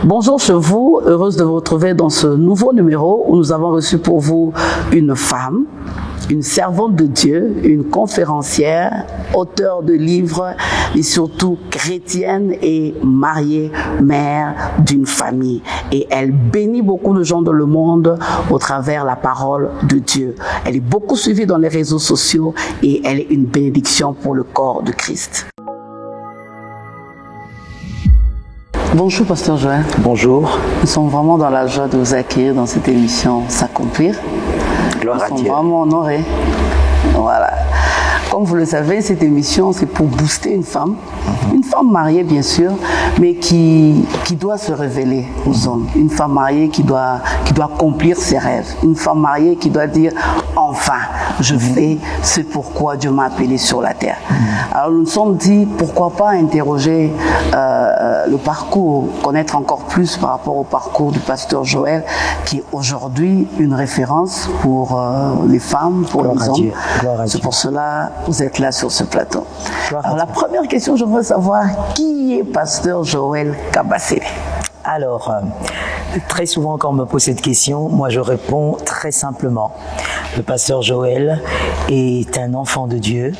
Bonjour chez vous, heureuse de vous retrouver dans ce nouveau numéro où nous avons reçu pour vous une femme, une servante de Dieu, une conférencière, auteure de livres et surtout chrétienne et mariée, mère d'une famille. Et elle bénit beaucoup de gens dans le monde au travers la parole de Dieu. Elle est beaucoup suivie dans les réseaux sociaux et elle est une bénédiction pour le corps de Christ. Bonjour Pasteur Joël. Bonjour. Nous sommes vraiment dans la joie de vous accueillir dans cette émission S'accomplir. Gloire à Dieu. Nous sommes vraiment honorés. Voilà. Comme vous le savez, cette émission, c'est pour booster une femme mariée bien sûr, mais qui doit se révéler aux hommes. Une femme mariée qui doit accomplir ses rêves. Une femme mariée qui doit dire enfin, je fais ce pourquoi Dieu m'a appelé sur la terre. Alors nous nous sommes dit pourquoi pas interroger le parcours, connaître encore plus par rapport au parcours du pasteur Joël, qui est aujourd'hui une référence pour les femmes, pour les hommes. C'est pour cela que vous êtes là sur ce plateau. Alors la première question, je veux savoir qui est pasteur Joël Kabasele? Alors, très souvent quand on me pose cette question, moi je réponds très simplement. Le pasteur Joël est un enfant de Dieu,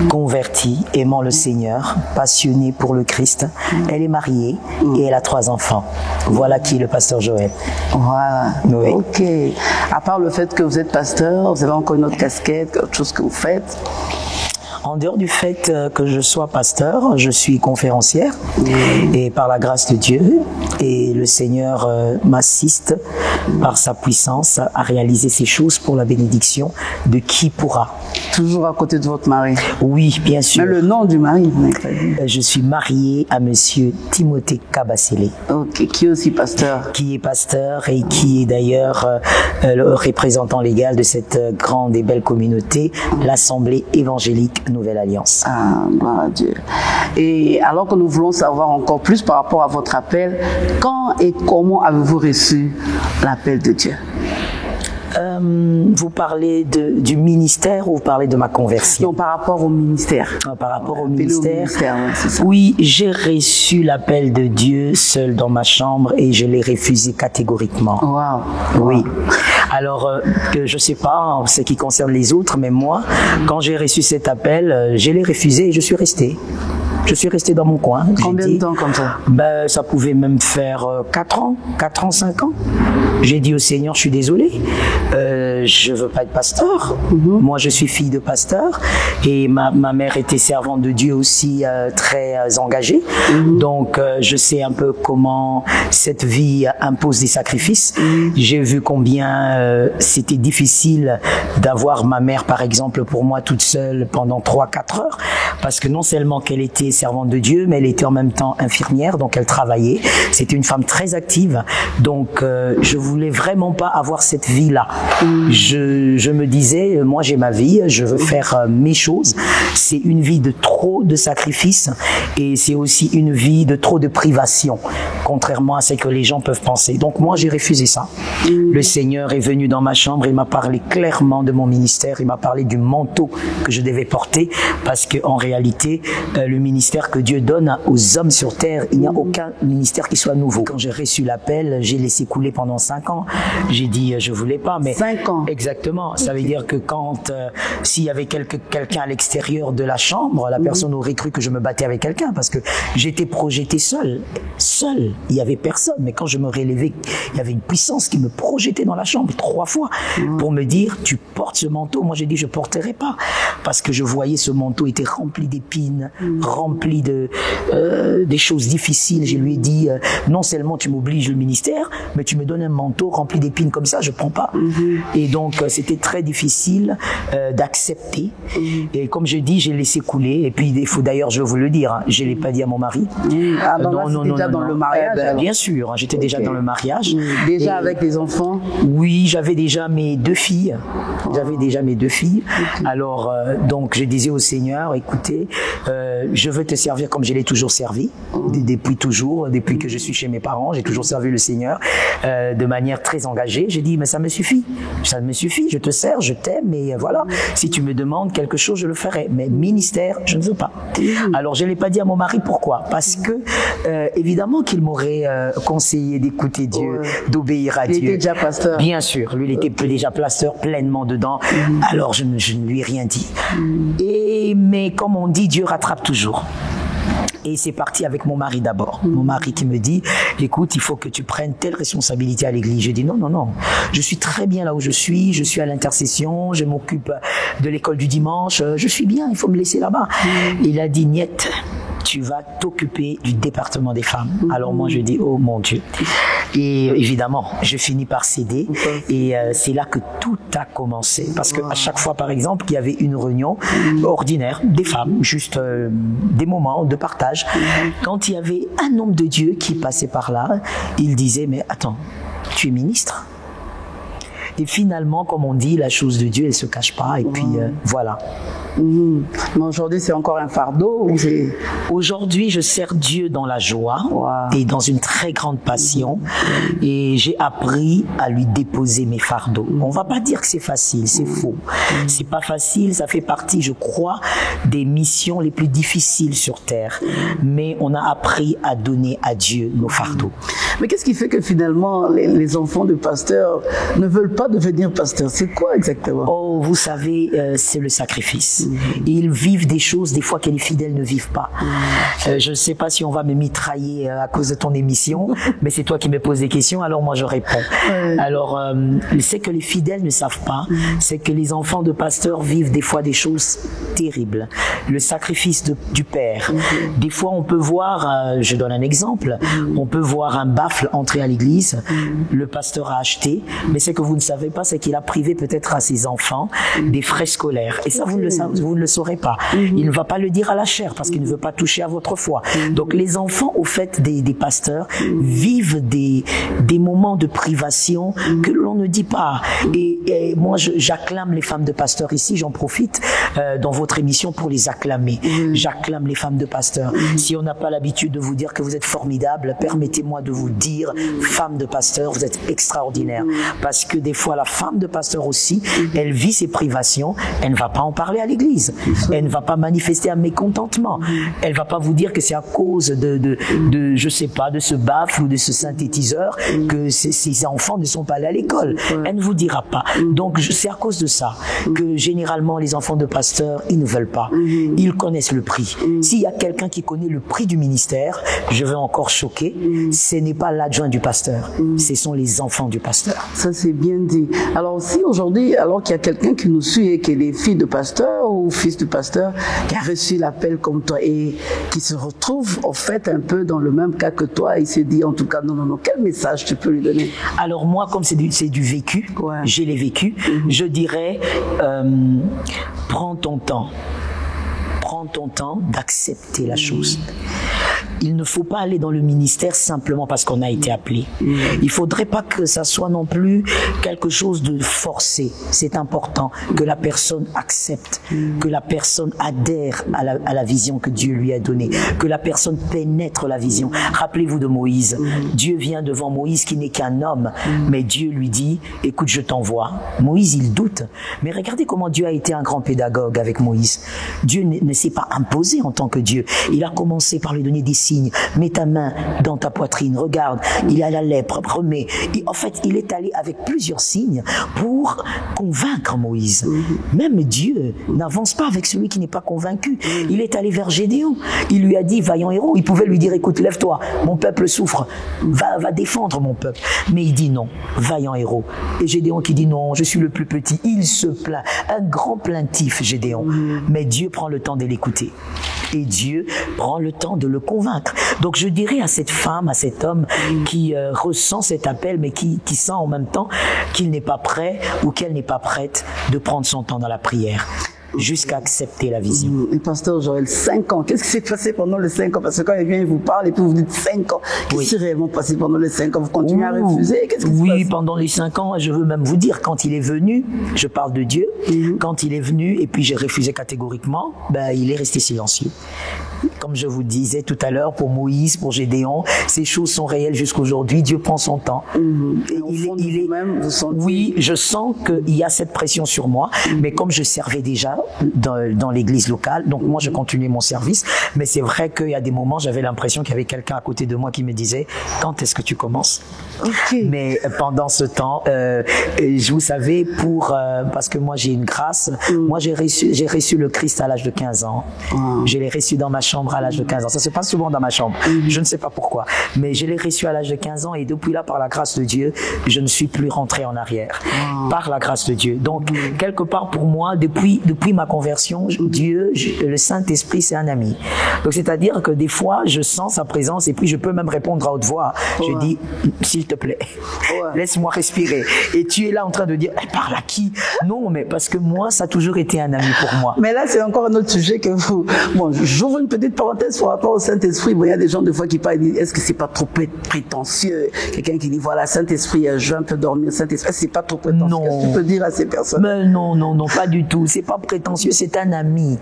converti, aimant le Seigneur, passionné pour le Christ. Elle est mariée et elle a 3 enfants. Voilà qui est le pasteur Joël. Voilà. Oui. Ok. À part le fait que vous êtes pasteur, vous avez encore une autre casquette, autre chose que vous faites? En dehors du fait que je sois pasteur, je suis conférencière et par la grâce de Dieu et le Seigneur m'assiste par sa puissance à réaliser ces choses pour la bénédiction de qui pourra. Toujours à côté de votre mari? Oui, bien sûr. Mais le nom du mari, vous n'avez pas dit. Je suis mariée à monsieur Timothée Kabasele. Ok, qui est aussi pasteur? Qui est pasteur et qui est d'ailleurs le représentant légal de cette grande et belle communauté, l'Assemblée évangélique Nouvelle Alliance. Ah, gloire à Dieu. Et alors que nous voulons savoir encore plus par rapport à votre appel, quand et comment avez-vous reçu l'appel de Dieu? Vous parlez du ministère ou vous parlez de ma conversion? Non, par rapport au ministère. Par rapport au ministère, ouais, c'est ça. Oui, j'ai reçu l'appel de Dieu seul dans ma chambre et je l'ai refusé catégoriquement. Wow. Oui. Alors, je sais pas en ce qui concerne les autres, mais moi, quand j'ai reçu cet appel, je l'ai refusé et je suis resté. Je suis resté dans mon coin. Combien de temps comme ça? Ben, ça pouvait même faire 4 ans, 5 ans. J'ai dit au Seigneur, je suis désolé, je veux pas être pasteur. Moi, je suis fille de pasteur et ma mère était servante de Dieu aussi, très engagée. Donc, je sais un peu comment cette vie impose des sacrifices. J'ai vu combien c'était difficile d'avoir ma mère, par exemple, pour moi toute seule pendant 3-4 heures, parce que non seulement qu'elle était servante de Dieu, mais elle était en même temps infirmière, donc elle travaillait. C'était une femme très active, donc je voulais vraiment pas avoir cette vie-là. Je me disais, moi j'ai ma vie, je veux faire mes choses. C'est une vie de trop de sacrifices et c'est aussi une vie de trop de privation, contrairement à ce que les gens peuvent penser. Donc moi j'ai refusé ça. Le Seigneur est venu dans ma chambre, il m'a parlé clairement de mon ministère, il m'a parlé du manteau que je devais porter, parce que en réalité, le ministère que Dieu donne aux hommes sur terre, il n'y a aucun ministère qui soit nouveau. Quand j'ai reçu l'appel, j'ai laissé couler pendant 5 ans. J'ai dit, je voulais pas, mais 5 ans. Exactement. Ça veut dire que quand s'il y avait quelqu'un à l'extérieur de la chambre, la personne aurait cru que je me battais avec quelqu'un, parce que j'étais projeté seul. Il y avait personne. Mais quand je me relevais, il y avait une puissance qui me projetait dans la chambre 3 fois pour me dire, tu portes ce manteau. Moi, j'ai dit, je porterai pas, parce que je voyais ce manteau était rempli d'épines, rempli de des choses difficiles. Je lui ai dit, non seulement tu m'obliges le ministère, mais tu me donnes un manteau rempli d'épines comme ça, je prends pas. Et donc c'était très difficile d'accepter. Et comme je dis, j'ai laissé couler. Et puis il faut d'ailleurs, je veux vous le dire, hein, je l'ai pas dit à mon mari. Ah non, déjà dans le mariage. Bien sûr, hein, j'étais déjà dans le mariage. Déjà avec les enfants? Oui, j'avais déjà mes 2 filles. Alors donc je disais au Seigneur, écoutez, je veux veux te servir comme je l'ai toujours servi, depuis toujours, depuis que je suis chez mes parents, j'ai toujours servi le Seigneur de manière très engagée. J'ai dit, mais ça me suffit, je te sers, je t'aime, et voilà, si tu me demandes quelque chose, je le ferai, mais ministère, je ne veux pas. Alors je ne l'ai pas dit à mon mari, pourquoi? Parce que, évidemment qu'il m'aurait conseillé d'écouter Dieu, d'obéir à Dieu. Il était déjà pasteur. Bien sûr, lui, il était déjà pasteur, pleinement dedans, alors je ne lui ai rien dit. Mais comme on dit, Dieu rattrape toujours. Et c'est parti avec mon mari d'abord. Mon mari qui me dit, écoute, il faut que tu prennes telle responsabilité à l'église. J'ai dit non, non, non. Je suis très bien là où je suis à l'intercession, je m'occupe de l'école du dimanche, je suis bien, il faut me laisser là-bas. Il a dit, niet, tu vas t'occuper du département des femmes. Alors moi je dis, oh mon Dieu. Et évidemment, je finis par céder. Et c'est là que tout a commencé. Parce qu'à chaque fois, par exemple, qu'il y avait une réunion ordinaire des femmes, juste des moments de partage, quand il y avait un homme de Dieu qui passait par là, il disait, mais attends, tu es ministre? Et finalement, comme on dit, la chose de Dieu, elle ne se cache pas. Et puis, voilà. Mais aujourd'hui, c'est encore un fardeau ou Aujourd'hui, je sers Dieu dans la joie et dans une très grande passion. Et j'ai appris à lui déposer mes fardeaux. On ne va pas dire que c'est facile, c'est faux. C'est pas facile, ça fait partie, je crois, des missions les plus difficiles sur terre. Mais on a appris à donner à Dieu nos fardeaux. Mais qu'est-ce qui fait que finalement, les enfants de pasteurs ne veulent pas devenir pasteurs? C'est quoi exactement? Oh, vous savez, c'est le sacrifice. Ils vivent des choses, des fois, que les fidèles ne vivent pas. Je ne sais pas si on va me mitrailler à cause de ton émission, mais c'est toi qui me poses des questions, alors moi je réponds. Alors, c'est que les fidèles ne savent pas, c'est que les enfants de pasteurs vivent des fois des choses terribles. Le sacrifice du Père. Des fois, on peut voir, je donne un exemple, on peut voir un baffle entrer à l'église, le pasteur a acheté, mais ce que vous ne savez pas, c'est qu'il a privé peut-être à ses enfants des frais scolaires. Et ça, vous ne le saurez pas. Il ne va pas le dire à la chair parce qu'il ne veut pas toucher à votre foi. Donc les enfants, au fait des pasteurs, vivent des moments de privation que l'on ne dit pas. Et moi, j'acclame les femmes de pasteurs ici, j'en profite dans votre émission pour les acclamer. J'acclame les femmes de pasteurs. Si on n'a pas l'habitude de vous dire que vous êtes formidables, permettez-moi de vous dire, femme de pasteur, vous êtes extraordinaire. Parce que des fois, la femme de pasteur aussi, elle vit ses privations, elle ne va pas en parler à l'église. Elle ne va pas manifester un mécontentement. Elle ne va pas vous dire que c'est à cause de je sais pas, de ce baffle ou de ce synthétiseur que ses enfants ne sont pas allés à l'école. Elle ne vous dira pas. Donc, c'est à cause de ça que généralement, les enfants de pasteurs, ils ne veulent pas. Ils connaissent le prix. S'il y a quelqu'un qui connaît le prix du ministère, je vais encore choquer, ce n'est pas l'adjoint du pasteur, ce sont les enfants du pasteur. Ça, c'est bien dit. Alors, si aujourd'hui, alors qu'il y a quelqu'un qui nous suit et qui est des filles de pasteur ou fils de pasteur, qui a reçu l'appel comme toi et qui se retrouve, en fait, un peu dans le même cas que toi, il s'est dit, en tout cas, non, non, non, quel message tu peux lui donner? Alors, moi, comme c'est du vécu, j'ai les vécus, je dirais, prends ton temps. Prends ton temps d'accepter la chose. Il ne faut pas aller dans le ministère simplement parce qu'on a été appelé. Il faudrait pas que ça soit non plus quelque chose de forcé. C'est important que la personne accepte, que la personne adhère à la vision que Dieu lui a donnée, que la personne pénètre la vision. Rappelez-vous de Moïse. Dieu vient devant Moïse qui n'est qu'un homme, mais Dieu lui dit, écoute, je t'envoie. Moïse, il doute. Mais regardez comment Dieu a été un grand pédagogue avec Moïse. Dieu ne s'est pas imposé en tant que Dieu. Il a commencé par lui donner des signes. Mets ta main dans ta poitrine, regarde, il a la lèpre, remets. En fait, il est allé avec plusieurs signes pour convaincre Moïse. Même Dieu n'avance pas avec celui qui n'est pas convaincu. Il est allé vers Gédéon. Il lui a dit, vaillant héros. Il pouvait lui dire, écoute, lève-toi, mon peuple souffre. Va défendre mon peuple. Mais il dit non, vaillant héros. Et Gédéon qui dit non, je suis le plus petit. Il se plaint. Un grand plaintif, Gédéon. Mais Dieu prend le temps de l'écouter. Et Dieu prend le temps de le convaincre. Donc je dirais à cette femme, à cet homme qui ressent cet appel, mais qui sent en même temps qu'il n'est pas prêt ou qu'elle n'est pas prête de prendre son temps dans la prière. Jusqu'à accepter la vision. Et pasteur Joël, 5 ans, qu'est-ce qui s'est passé pendant les 5 ans? Parce que quand il vient, il vous parle et puis vous dites 5 ans. Qu'est-ce qui s'est réellement passé pendant les 5 ans? Vous continuez à refuser? Qu'est-ce qui se passe? Pendant les 5 ans, je veux même vous dire, quand il est venu, je parle de Dieu, quand il est venu et puis j'ai refusé catégoriquement, il est resté silencieux. comme je vous disais tout à l'heure, pour Moïse, pour Gédéon, ces choses sont réelles jusqu'aujourd'hui. Dieu prend son temps. Et au fond de vous-même, vous sentez... Oui, je sens qu'il y a cette pression sur moi, mais comme je servais déjà dans l'église locale, donc moi je continuais mon service, mais c'est vrai qu'il y a des moments, j'avais l'impression qu'il y avait quelqu'un à côté de moi qui me disait « Quand est-ce que tu commences ?» Mais pendant ce temps, vous savez, parce que moi j'ai une grâce, moi j'ai reçu le Christ à l'âge de 15 ans. Je l'ai reçu dans ma chambre à l'âge de 15 ans. Ça se passe souvent dans ma chambre. Je ne sais pas pourquoi, mais je l'ai reçu à l'âge de 15 ans et depuis là, par la grâce de Dieu, je ne suis plus rentré en arrière. Par la grâce de Dieu. Donc, quelque part pour moi, depuis ma conversion, Dieu, le Saint-Esprit, c'est un ami. Donc, c'est-à-dire que des fois, je sens sa présence et puis je peux même répondre à haute voix. Je dis, s'il te plaît, laisse-moi respirer. Et tu es là en train de dire, parle à qui? Non, mais parce que moi, ça a toujours été un ami pour moi. Mais là, c'est encore un autre sujet que vous... Bon, j'ouvre une petite parenthèse par rapport au Saint-Esprit. Bon, il y a des gens, des fois, qui parlent, est-ce que c'est pas trop prétentieux? Quelqu'un qui dit, voilà, Saint-Esprit, je veux un peu dormir, Saint-Esprit, c'est pas trop prétentieux? Non. Qu'est-ce que tu peux dire à ces personnes? Mais non, pas du tout. C'est pas prétentieux, c'est un ami.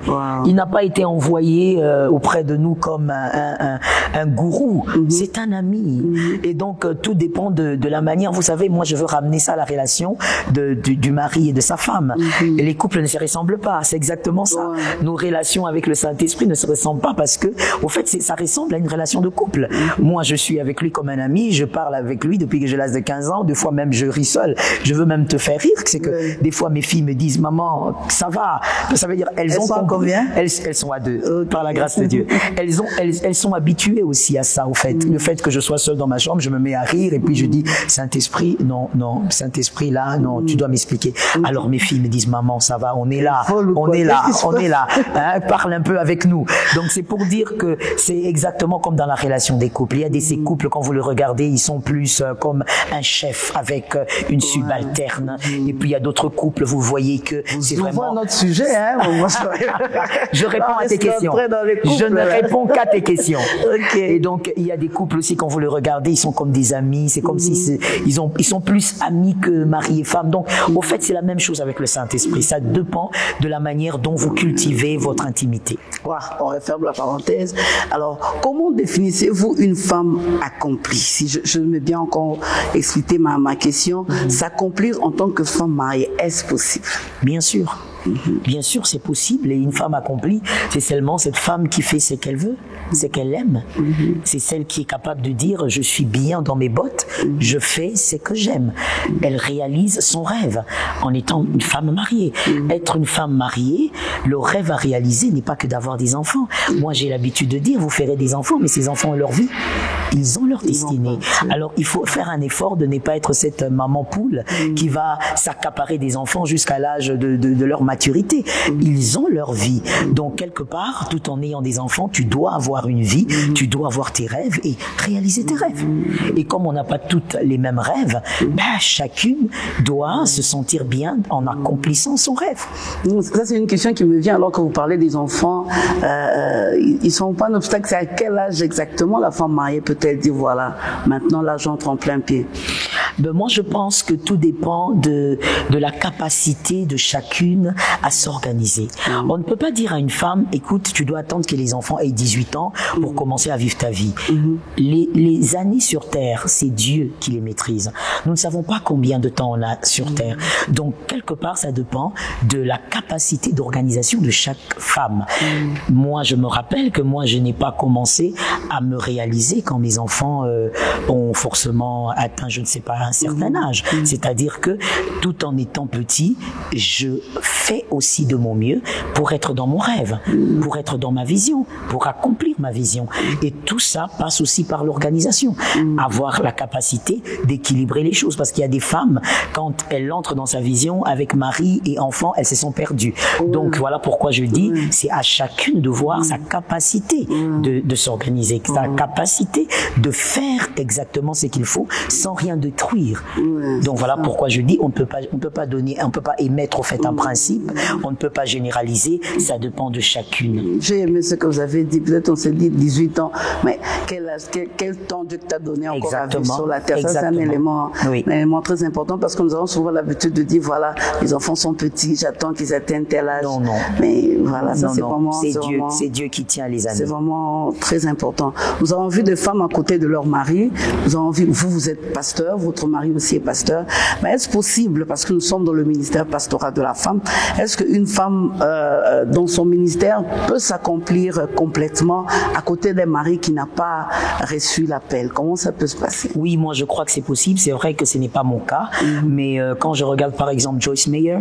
Il n'a pas été envoyé auprès de nous comme un gourou. C'est un ami. Et donc, tout dépend de la manière. Vous savez, moi, je veux ramener ça à la relation du mari et de sa femme. Et les couples ne se ressemblent pas. C'est exactement ça. Nos relations avec le Saint-Esprit ne se ressemblent pas parce que, au fait, ça ressemble à une relation de couple. Moi, je suis avec lui comme un ami. Je parle avec lui depuis que j'ai l'âge de 15 ans. Des fois, même, je ris seul. Je veux même te faire rire. C'est que des fois, mes filles me disent, maman, ça va. Ça veut dire, elles sont à combien? Elles sont à 2, par la grâce de Dieu. Elles sont habituées aussi à ça, au fait. Le fait que je sois seul dans ma chambre, je me mets à rire et puis je dis, Saint-Esprit, non, Saint-Esprit, là, non, tu dois m'expliquer. Alors mes filles me disent, maman, ça va, on est là, on est là, hein, parle un peu avec nous. Donc c'est pour dire que c'est exactement comme dans la relation des couples. Il y a ces couples, quand vous le regardez, ils sont plus comme un chef avec une subalterne. Et puis il y a d'autres couples, vous voyez que c'est vraiment... notre sujet, hein. Je réponds à tes questions. Je ne réponds qu'à tes questions. Et donc, il y a des couples aussi, quand vous le regardez, ils sont comme des amis. C'est comme si ils sont plus amis que mari et femme. Donc, au fait, c'est la même chose avec le Saint-Esprit. Ça dépend de la manière dont vous cultivez votre intimité. On referme la parenthèse. Alors, comment définissez-vous une femme accomplie? Si je mets bien encore expliquer ma question, s'accomplir en tant que femme mariée, est-ce possible? Bien sûr. Bien sûr, c'est possible. Et une femme accomplie, c'est seulement cette femme qui fait ce qu'elle veut, ce qu'elle aime. C'est celle qui est capable de dire, je suis bien dans mes bottes, je fais ce que j'aime. Elle réalise son rêve en étant une femme mariée. Être une femme mariée, le rêve à réaliser n'est pas que d'avoir des enfants. Moi, j'ai l'habitude de dire, vous ferez des enfants, mais ces enfants ont leur vie. Ils ont leur destinée. Alors, il faut faire un effort de ne pas être cette maman poule qui va s'accaparer des enfants jusqu'à l'âge de leur maturité. Ils ont leur vie. Donc, quelque part, tout en ayant des enfants, tu dois avoir une vie, tu dois avoir tes rêves et réaliser tes rêves. Et comme on n'a pas toutes les mêmes rêves, chacune doit se sentir bien en accomplissant son rêve. Ça, c'est une question qui me vient alors que vous parlez des enfants. Ils sont pas un obstacle. C'est à quel âge exactement la femme mariée peut-elle dire, voilà, maintenant là, j'entre en plein pied? Moi, je pense que tout dépend de la capacité de chacune à s'organiser. On ne peut pas dire à une femme, écoute, tu dois attendre que les enfants aient 18 ans pour commencer à vivre ta vie. Les années sur Terre, c'est Dieu qui les maîtrise. Nous ne savons pas combien de temps on a sur Terre. Donc, quelque part, ça dépend de la capacité d'organisation de chaque femme. Moi, je me rappelle que moi, je n'ai pas commencé à me réaliser quand mes enfants ont forcément atteint, je ne sais pas, un certain âge. C'est-à-dire que tout en étant petit, je fais aussi de mon mieux pour être dans mon rêve, pour être dans ma vision, pour accomplir ma vision. Et tout ça passe aussi par l'organisation. Avoir la capacité d'équilibrer les choses. Parce qu'il y a des femmes, quand elles entrent dans sa vision, avec mari et enfants, elles se sont perdues. Donc voilà pourquoi je dis, c'est à chacune de voir sa capacité de s'organiser, sa capacité de faire exactement ce qu'il faut sans rien détruire construire. Donc voilà pourquoi je dis on ne peut pas émettre au fait un principe, on ne peut pas généraliser, ça dépend de chacune. J'ai aimé ce que vous avez dit, peut-être on s'est dit 18 ans, mais quel temps Dieu t'a donné encore à vivre sur la terre. Ça, c'est un élément très important parce que nous avons souvent l'habitude de dire voilà, les enfants sont petits, j'attends qu'ils atteignent tel âge. Non. Mais voilà, ça c'est vraiment... C'est Dieu qui tient les années. C'est vraiment très important. Nous avons vu des femmes à côté de leur mari, nous avons vu, vous êtes pasteur, votre mari aussi est pasteur, mais est-ce possible, parce que nous sommes dans le ministère pastoral de la femme, est-ce qu'une femme dans son ministère peut s'accomplir complètement à côté d'un mari qui n'a pas reçu l'appel? Comment ça peut se passer? Oui, moi je crois que c'est possible. C'est vrai que ce n'est pas mon cas, mais quand je regarde par exemple Joyce Meyer,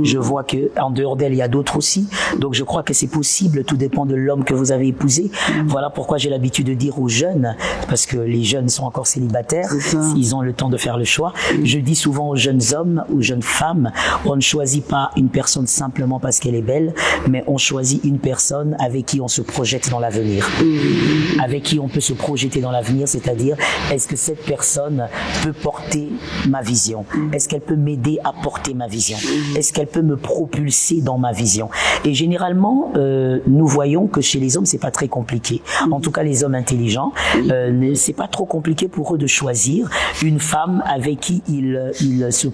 je vois que en dehors d'elle il y a d'autres aussi. Donc je crois que c'est possible. Tout dépend de l'homme que vous avez épousé. Voilà pourquoi j'ai l'habitude de dire aux jeunes, parce que les jeunes sont encore célibataires, ils ont le temps de faire le choix. Je dis souvent aux jeunes hommes, aux jeunes femmes, on ne choisit pas une personne simplement parce qu'elle est belle, mais on choisit une personne avec qui on se projette dans l'avenir, avec qui on peut se projeter dans l'avenir, c'est-à-dire est-ce que cette personne peut porter ma vision, est-ce qu'elle peut m'aider à porter ma vision, est-ce qu'elle peut me propulser dans ma vision. Et généralement nous voyons que chez les hommes c'est pas très compliqué, en tout cas les hommes intelligents, c'est pas trop compliqué pour eux de choisir une femme avec qui ils se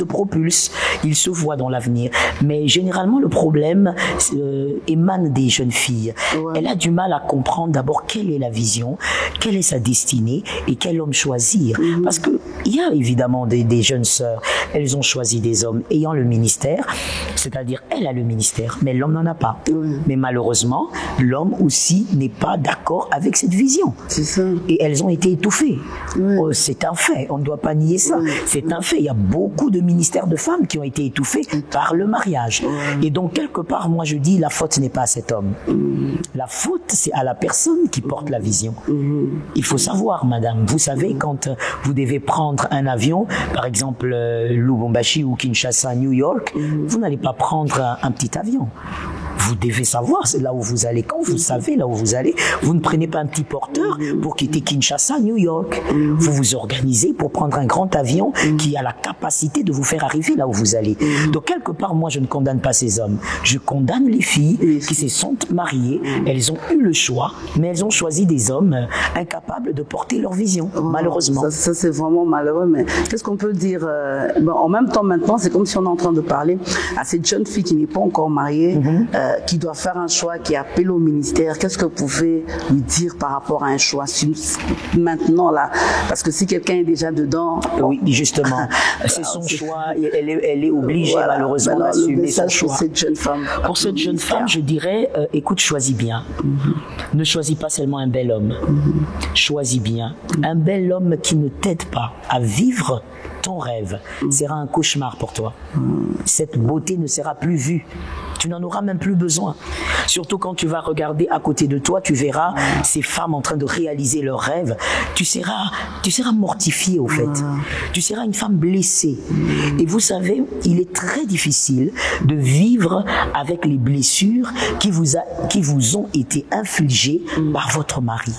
propulsent, ils se voient dans l'avenir. Mais généralement le problème émane des jeunes filles. Elle a du mal à comprendre d'abord quelle est la vision, quelle est sa destinée et quel homme choisir. Parce que il y a évidemment des jeunes sœurs, elles ont choisi des hommes ayant le ministère, c'est-à-dire elle a le ministère, mais l'homme n'en a pas. Mais malheureusement, l'homme aussi n'est pas d'accord avec cette vision. C'est ça. Et elles ont été étouffées. C'est un fait, on ne doit pas nier ça. C'est un fait. Il y a beaucoup de ministères de femmes qui ont été étouffés par le mariage. Et donc quelque part, moi je dis, la faute n'est pas à cet homme. La faute, c'est à la personne qui porte la vision. Il faut savoir, madame, vous savez, quand vous devez prendre un avion, par exemple Lubumbashi ou Kinshasa, New York, vous n'allez pas prendre un petit avion. Vous devez savoir là où vous allez. Quand vous savez là où vous allez, vous ne prenez pas un petit porteur pour quitter Kinshasa, New York. Vous vous organisez pour prendre un grand avion qui a la capacité de vous faire arriver là où vous allez. Donc quelque part, moi je ne condamne pas ces hommes. Je condamne les filles qui se sont mariées. Elles ont eu le choix, mais elles ont choisi des hommes incapables de porter leur vision, malheureusement. Ça c'est vraiment malheureux, mais qu'est-ce qu'on peut dire en même temps maintenant, c'est comme si on est en train de parler à cette jeune fille qui n'est pas encore mariée, qui doit faire un choix, qui appelle au ministère. Qu'est-ce que vous pouvez lui dire par rapport à un choix maintenant là? Parce que si quelqu'un est déjà dedans... Oui, justement, c'est son choix, elle est obligée malheureusement d'assumer son choix. Pour cette jeune femme. Pour cette jeune femme, je dirais, écoute, choisis bien. Ne choisis pas seulement un bel homme. Choisis bien. Un bel homme qui ne t'aide pas à vivre ton rêve sera un cauchemar pour toi. Cette beauté ne sera plus vue. Tu n'en auras même plus besoin. Surtout quand tu vas regarder à côté de toi, tu verras ces femmes en train de réaliser leurs rêves. Tu seras mortifié au fait. Tu seras une femme blessée. Et vous savez, il est très difficile de vivre avec les blessures qui vous ont été infligées par votre mari.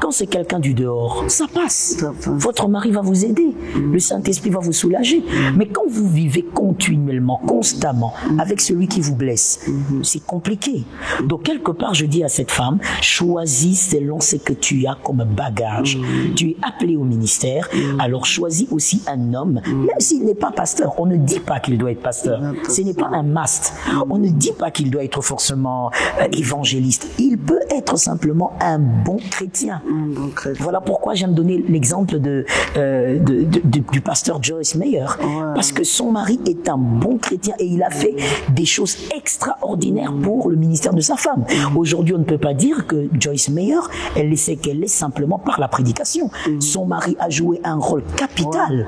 Quand c'est quelqu'un du dehors, ça passe. Votre mari va vous aider. Le Saint-Esprit va vous soulager. Mais quand vous vivez continuellement, constamment, avec celui qui vous blesse, c'est compliqué. Donc quelque part, je dis à cette femme, choisis selon ce que tu as comme bagage. Tu es appelé au ministère, alors choisis aussi un homme, même s'il n'est pas pasteur. On ne dit pas qu'il doit être pasteur. Ce n'est pas un must. On ne dit pas qu'il doit être forcément évangéliste. Il peut être simplement un bon chrétien. Voilà pourquoi j'aime donner l'exemple du pasteur Joyce Meyer. Parce que son mari est un bon chrétien et il a fait des choses extraordinaires pour le ministère de sa femme. Aujourd'hui, on ne peut pas dire que Joyce Meyer, elle sait qu'elle est simplement par la prédication. Son mari a joué un rôle capital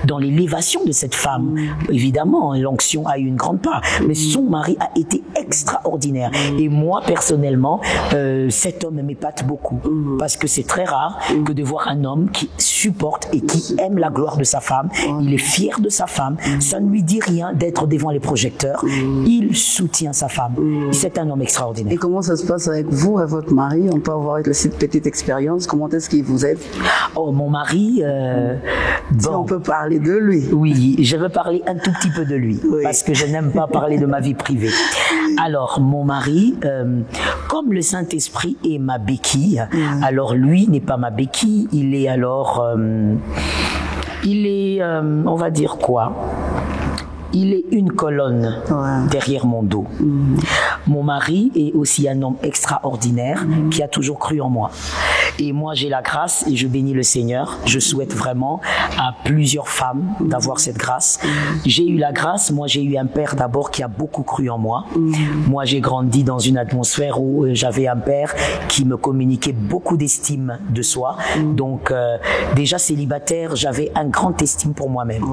dans l'élévation de cette femme. Évidemment, l'onction a eu une grande part, mais son mari a été extraordinaire. Et moi, personnellement, cet homme m'épate beaucoup, parce que c'est très rare que de voir un homme qui supporte et qui aime la gloire de sa femme. Il est fier de sa femme. Ça ne lui dit rien d'être devant les projecteurs. collaborateurs. Il soutient sa femme. C'est un homme extraordinaire. Et comment ça se passe avec vous et votre mari? On peut avoir cette petite expérience. Comment est-ce qu'il vous aide? Oh, mon mari, si on peut parler de lui. Oui, je veux parler un tout petit peu de lui, parce que je n'aime pas parler de ma vie privée. Alors, mon mari, comme le Saint-Esprit est ma béquille, alors lui n'est pas ma béquille, il est alors... on va dire quoi? Il est une colonne derrière mon dos. Mon mari est aussi un homme extraordinaire qui a toujours cru en moi. Et moi, j'ai la grâce et je bénis le Seigneur. Je souhaite vraiment à plusieurs femmes d'avoir cette grâce. J'ai eu la grâce. Moi, j'ai eu un père d'abord qui a beaucoup cru en moi. Moi, j'ai grandi dans une atmosphère où j'avais un père qui me communiquait beaucoup d'estime de soi. Donc, déjà célibataire, j'avais un grand estime pour moi-même.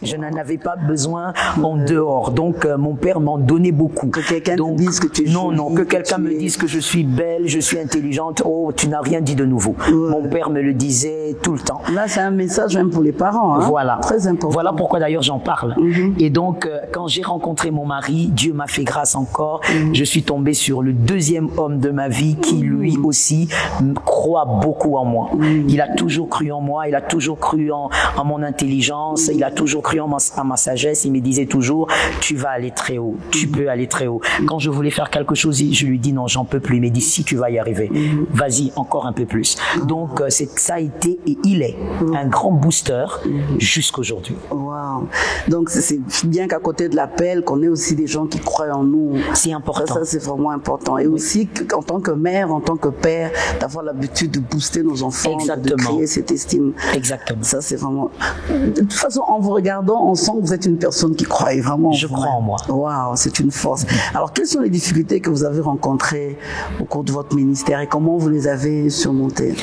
Je n'en avais pas besoin en dehors. Donc, mon père m'en donnait beaucoup. Que quelqu'un te dise que tu es jolie, que quelqu'un me dise que je suis belle, je suis intelligente. Oh, tu n'as rien dit de nouveau. Mon père me le disait tout le temps. Là, c'est un message même pour les parents. Hein? Voilà. Très important. Voilà pourquoi d'ailleurs j'en parle. Et donc, quand j'ai rencontré mon mari, Dieu m'a fait grâce encore. Je suis tombée sur le deuxième homme de ma vie qui, lui aussi, croit beaucoup en moi. Il a toujours cru en moi. Il a toujours cru en mon intelligence. Il a toujours cru en ma sagesse. Il me disait toujours, tu vas aller très haut. Tu peux aller très haut. Quand je voulais faire quelque chose, je lui dis non, j'en peux plus. Il me dit, si tu vas y arriver, vas-y, encore un peu plus. Donc, ça a été et il est un grand booster jusqu'aujourd'hui. Wow. Donc, c'est bien qu'à côté de l'appel, qu'on ait aussi des gens qui croient en nous. C'est important. Ça c'est vraiment important. Et aussi, en tant que mère, en tant que père, d'avoir l'habitude de booster nos enfants, de créer cette estime. Exactement. Ça, c'est vraiment... De toute façon, en vous regardant, on sent que vous êtes une personne qui croit vraiment en vous. Je crois en moi. Wow, c'est une force. Alors, quelles sont les difficultés que vous avez rencontrées au cours de votre ministère et comment vous les avez surmontées?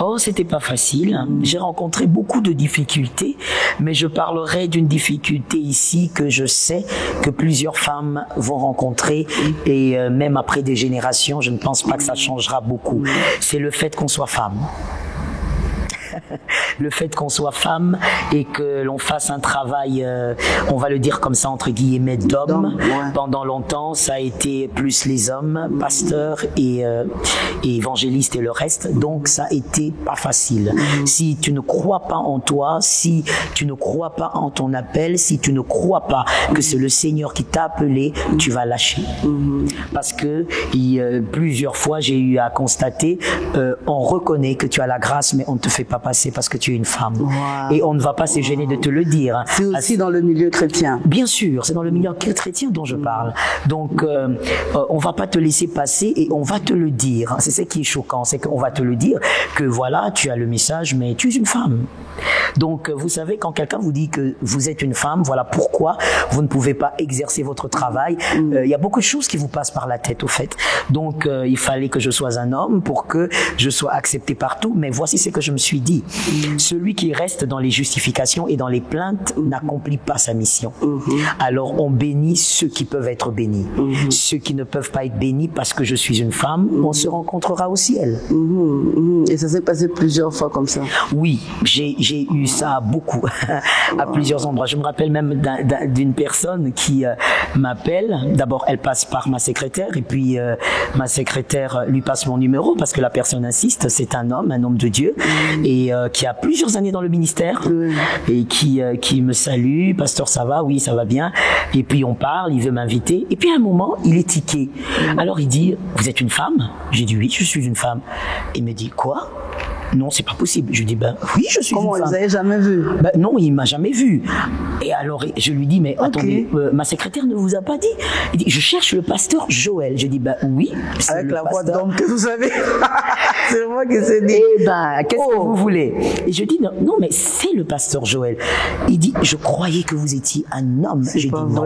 Oh, c'était pas facile. J'ai rencontré beaucoup de difficultés, mais je parlerai d'une difficulté ici que je sais que plusieurs femmes vont rencontrer et même après des générations, je ne pense pas que ça changera beaucoup. C'est le fait qu'on soit femme. Le fait qu'on soit femme et que l'on fasse un travail, on va le dire comme ça entre guillemets, d'homme. Pendant longtemps, ça a été plus les hommes, pasteurs et évangélistes et le reste. Donc, ça a été pas facile. Si tu ne crois pas en toi, si tu ne crois pas en ton appel, si tu ne crois pas que c'est le Seigneur qui t'a appelé, tu vas lâcher. Parce que plusieurs fois, j'ai eu à constater, on reconnaît que tu as la grâce, mais on ne te fait pas passer parce que tu es une femme. Et on ne va pas se gêner de te le dire. C'est aussi dans le milieu chrétien. Bien sûr, c'est dans le milieu chrétien dont je parle. Donc, on va pas te laisser passer et on va te le dire. C'est ce qui est choquant, c'est qu'on va te le dire que voilà, tu as le message, mais tu es une femme. Donc, vous savez, quand quelqu'un vous dit que vous êtes une femme, voilà pourquoi vous ne pouvez pas exercer votre travail. Il y a beaucoup de choses qui vous passent par la tête, au fait. Donc, il fallait que je sois un homme pour que je sois accepté partout. Mais voici ce que je me suis dit. Celui qui reste dans les justifications et dans les plaintes n'accomplit pas sa mission. Alors, on bénit ceux qui peuvent être bénis. Ceux qui ne peuvent pas être bénis parce que je suis une femme, on se rencontrera au ciel. Et ça s'est passé plusieurs fois comme ça? Oui, j'ai eu ça beaucoup, à plusieurs endroits. Je me rappelle même d'une personne qui m'appelle. D'abord, elle passe par ma secrétaire et puis ma secrétaire lui passe mon numéro parce que la personne insiste. C'est un homme de Dieu et qui a plusieurs années dans le ministère et qui me salue. Pasteur, ça va? Oui, ça va bien. Et puis on parle, il veut m'inviter. Et puis à un moment, il est tiqué. Alors il dit, vous êtes une femme? J'ai dit, oui, je suis une femme. Il me dit, quoi? Non, c'est pas possible. Je lui dis, ben oui, je suis une femme. Comment, vous avez jamais vu? Ben non, il m'a jamais vu. Et alors, je lui dis, mais attendez, ma secrétaire ne vous a pas dit? Il dit, je cherche le pasteur Joël. Je dis, ben oui. Avec la voix d'homme que vous avez. C'est moi qui s'est dit. Eh ben, qu'est-ce que vous voulez? Et je dis, non, mais c'est le pasteur Joël. Il dit, je croyais que vous étiez un homme. J'ai dit, non.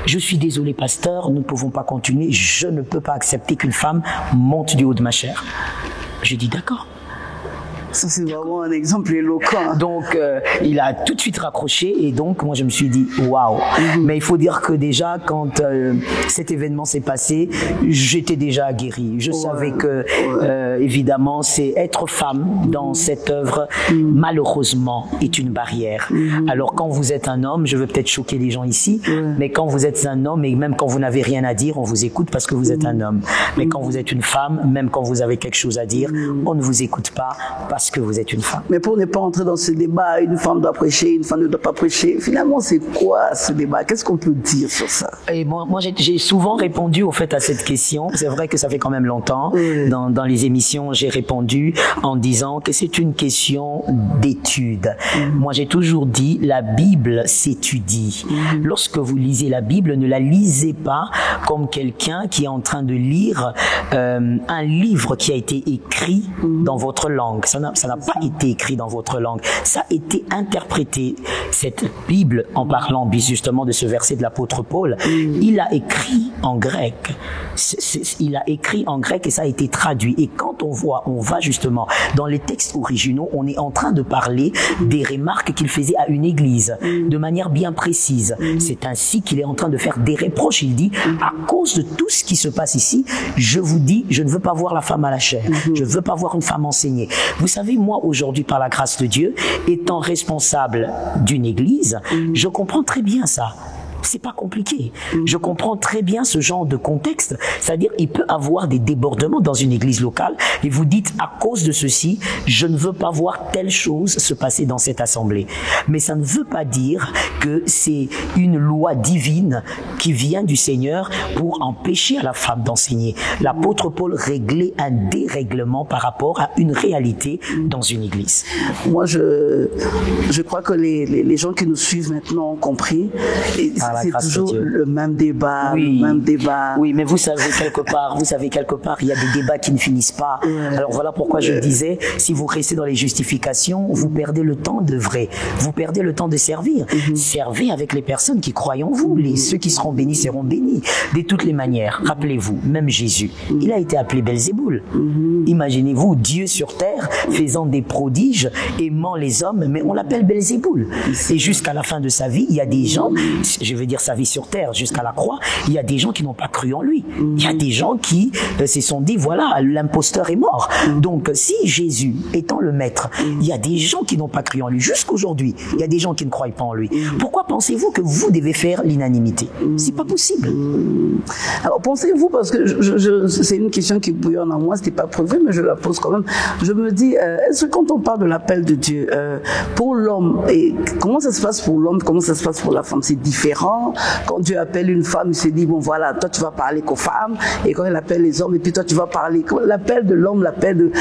Je suis désolé, pasteur, nous ne pouvons pas continuer. Je ne peux pas accepter qu'une femme monte du haut de ma chair. Je dis, d'accord. Ça, c'est vraiment un exemple éloquent. Donc, il a tout de suite raccroché et donc, moi, je me suis dit, waouh. Mais il faut dire que déjà, quand cet événement s'est passé, j'étais déjà guérie. Je savais que, évidemment, c'est être femme dans cette œuvre, malheureusement, est une barrière. Alors, quand vous êtes un homme, je veux peut-être choquer les gens ici, mais quand vous êtes un homme et même quand vous n'avez rien à dire, on vous écoute parce que vous êtes un homme. Mais quand vous êtes une femme, même quand vous avez quelque chose à dire, on ne vous écoute pas parce que vous êtes une femme. Mais pour ne pas entrer dans ce débat, une femme doit prêcher, une femme ne doit pas prêcher, finalement, c'est quoi ce débat? Qu'est-ce qu'on peut dire sur ça? Et moi j'ai souvent répondu au fait à cette question. C'est vrai que ça fait quand même longtemps. Dans les émissions, j'ai répondu en disant que c'est une question d'étude. Moi, j'ai toujours dit, la Bible s'étudie. Lorsque vous lisez la Bible, ne la lisez pas comme quelqu'un qui est en train de lire un livre qui a été écrit dans votre langue. Ça n'a pas été écrit dans votre langue. Ça a été interprété. Cette Bible, en parlant justement de ce verset de l'apôtre Paul, il a écrit en grec. Il a écrit en grec et ça a été traduit. Et quand on va justement dans les textes originaux, on est en train de parler des remarques qu'il faisait à une église de manière bien précise. C'est ainsi qu'il est en train de faire des reproches. Il dit, à cause de tout ce qui se passe ici, je vous dis, je ne veux pas voir la femme à la chair. Je ne veux pas voir une femme enseignée. Vous savez, moi, aujourd'hui, par la grâce de Dieu, étant responsable d'une église, je comprends très bien ça. C'est pas compliqué. Je comprends très bien ce genre de contexte. C'est-à-dire, il peut avoir des débordements dans une église locale et vous dites, à cause de ceci, je ne veux pas voir telle chose se passer dans cette assemblée. Mais ça ne veut pas dire que c'est une loi divine qui vient du Seigneur pour empêcher à la femme d'enseigner. L'apôtre Paul réglait un dérèglement par rapport à une réalité dans une église. Moi, je crois que les gens qui nous suivent maintenant ont compris. Et c'est toujours le même débat, oui. Le même débat. Oui, mais vous savez quelque part, il y a des débats qui ne finissent pas. Alors voilà pourquoi je disais, si vous restez dans les justifications, vous perdez le temps d'œuvrer, vous perdez le temps de servir. Servez avec les personnes qui croient en vous. Ceux qui seront bénis seront bénis. De toutes les manières, rappelez-vous, même Jésus, il a été appelé Belzéboul. Imaginez-vous, Dieu sur terre faisant des prodiges, aimant les hommes, mais on l'appelle Belzéboul. Et jusqu'à la fin de sa vie, il y a des gens, je veux dire sa vie sur terre jusqu'à la croix, il y a des gens qui n'ont pas cru en lui. Il y a des gens qui se sont dit, voilà, l'imposteur est mort. Donc si Jésus étant le maître, il y a des gens qui n'ont pas cru en lui. Jusqu'aujourd'hui, il y a des gens qui ne croient pas en lui. Pourquoi pensez-vous que vous devez faire l'unanimité? C'est pas possible. Alors pensez-vous, parce que c'est une question qui bouillonne en moi, c'était pas prévu, mais je la pose quand même. Je me dis, est-ce que quand on parle de l'appel de Dieu, pour l'homme, et comment ça se passe pour l'homme, comment ça se passe pour la femme? C'est différent. Quand Dieu appelle une femme, il se dit, bon voilà, toi tu vas parler qu'aux femmes, et quand il appelle les hommes, et puis toi tu vas parler, l'appel de l'homme, l'appel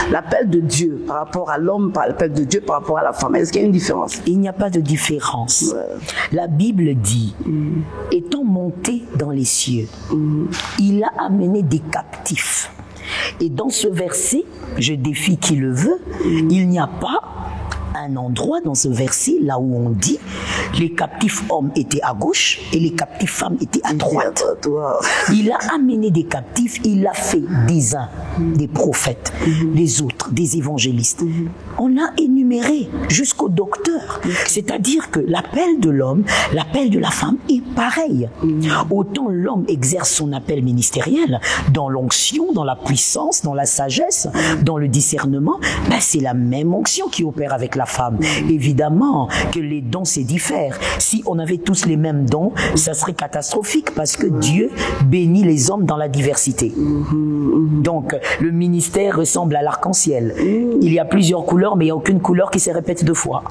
de Dieu par rapport à l'homme, l'appel de Dieu par rapport à la femme. Est-ce qu'il y a une différence? Il n'y a pas de différence. La Bible dit, étant monté dans les cieux, il a amené des captifs. Et dans ce verset, je défie qui le veut, il n'y a pas un endroit dans ce verset là où on dit les captifs hommes étaient à gauche et les captifs femmes étaient à droite. Il a amené des captifs, il a fait des uns des prophètes, les autres des évangélistes. On a énuméré jusqu'au docteur. C'est-à-dire que l'appel de l'homme, l'appel de la femme est pareil. Autant l'homme exerce son appel ministériel dans l'onction, dans la puissance, dans la sagesse, dans le discernement, ben c'est la même onction qui opère avec la femme. Évidemment que les dons se diffèrent. Si on avait tous les mêmes dons, ça serait catastrophique parce que Dieu bénit les hommes dans la diversité. Donc le ministère ressemble à l'arc-en-ciel. Il y a plusieurs couleurs, mais il n'y a aucune couleur qui se répète deux fois.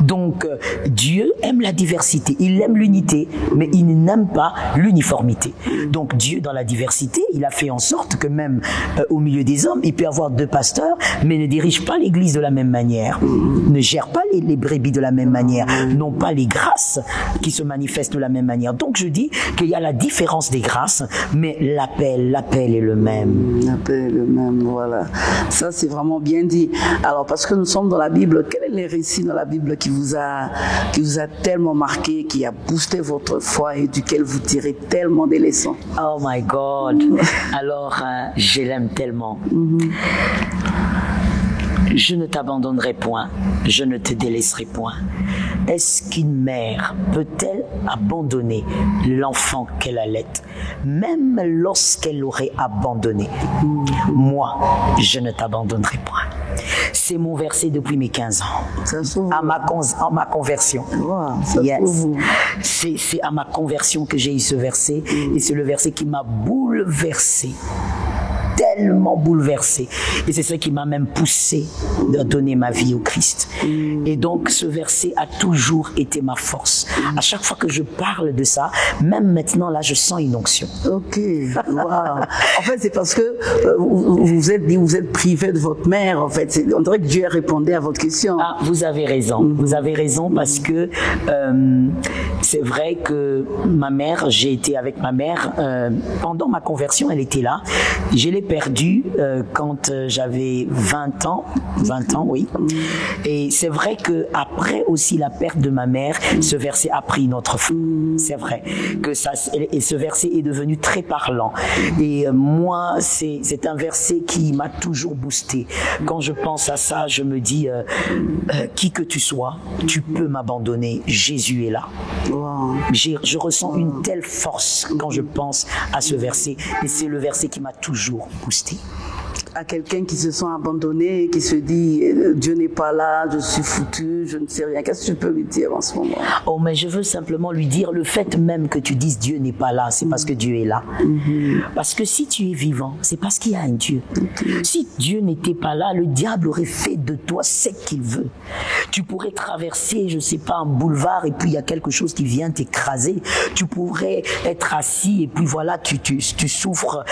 Donc Dieu aime la diversité, il aime l'unité, mais il n'aime pas l'uniformité. Donc Dieu, dans la diversité, il a fait en sorte que même au milieu des hommes, il peut y avoir deux pasteurs, mais ne dirige pas l'église de la même manière, ne gère pas les brebis de la même manière, n'ont pas les grâces qui se manifestent de la même manière. Donc je dis qu'il y a la différence des grâces, mais l'appel est le même. L'appel est le même, voilà. Ça, c'est vraiment bien dit. Alors, parce que nous sommes dans la Bible, quel est le récit dans la Bible qui vous a tellement marqué, qui a boosté votre foi et duquel vous tirez tellement des leçons? Oh my God! Alors, je l'aime tellement. Je ne t'abandonnerai point, je ne te délaisserai point. Est-ce qu'une mère peut-elle abandonner l'enfant qu'elle allait, même lorsqu'elle l'aurait abandonné? Moi, je ne t'abandonnerai point. C'est mon verset depuis mes 15 ans, à ma conversion. Wow, yes. C'est à ma conversion que j'ai eu ce verset, et c'est le verset qui m'a bouleversé. Tellement bouleversé, et c'est ça qui m'a même poussé à donner ma vie au Christ. Et donc ce verset a toujours été ma force. À chaque fois que je parle de ça, même maintenant là, je sens une onction. Ok, wow. En fait, c'est parce que vous êtes privé de votre mère. En fait, on dirait que Dieu répondait à votre question. Ah, vous avez raison. Vous avez raison, parce que c'est vrai que ma mère, j'ai été avec ma mère pendant ma conversion, elle était là. Je l'ai perdue quand j'avais 20 ans, oui. Et c'est vrai que après aussi la perte de ma mère, ce verset a pris une autre forme. C'est vrai que ça, et ce verset est devenu très parlant. Et moi, c'est un verset qui m'a toujours boosté. Quand je pense à ça, je me dis, qui que tu sois, tu peux m'abandonner. Jésus est là. Wow. Je ressens une telle force quand je pense à ce verset, et c'est le verset qui m'a toujours boosté. À quelqu'un qui se sent abandonné, qui se dit Dieu n'est pas là, je suis foutu, je ne sais rien. Qu'est-ce que tu peux lui dire en ce moment? Oh, mais je veux simplement lui dire, le fait même que tu dises Dieu n'est pas là, c'est parce que Dieu est là. Parce que si tu es vivant, c'est parce qu'il y a un Dieu. Si Dieu n'était pas là, le diable aurait fait de toi ce qu'il veut. Tu pourrais traverser, je ne sais pas, un boulevard, et puis il y a quelque chose qui vient t'écraser. Tu pourrais être assis, et puis voilà, tu souffres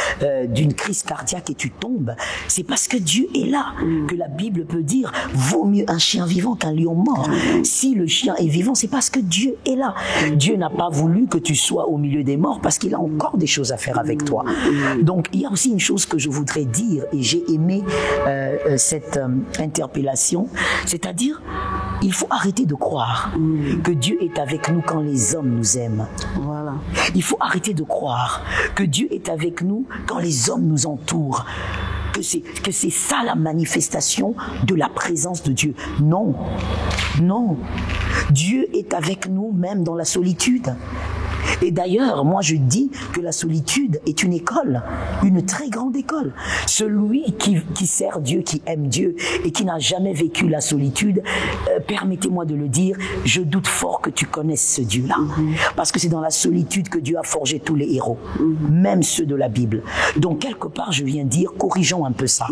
d'une crise cardiaque et tu tombes. C'est parce que Dieu est là que la Bible peut dire vaut mieux un chien vivant qu'un lion mort. Si le chien est vivant, c'est parce que Dieu est là. Dieu n'a pas voulu que tu sois au milieu des morts, parce qu'il a encore des choses à faire avec toi. Donc il y a aussi une chose que je voudrais dire, et j'ai aimé cette interpellation, c'est-à-dire il faut arrêter de croire que Dieu est avec nous quand les hommes nous aiment. Voilà. Il faut arrêter de croire que Dieu est avec nous quand les hommes nous entourent. Que c'est ça la manifestation de la présence de Dieu. Non, non. Dieu est avec nous même dans la solitude. Et d'ailleurs, moi je dis que la solitude est une école, une très grande école. Celui qui sert Dieu, qui aime Dieu et qui n'a jamais vécu la solitude, permettez-moi de le dire, je doute fort que tu connaisses ce Dieu-là. Parce que c'est dans la solitude que Dieu a forgé tous les héros, même ceux de la Bible. Donc quelque part, je viens dire, corrigeons un peu ça.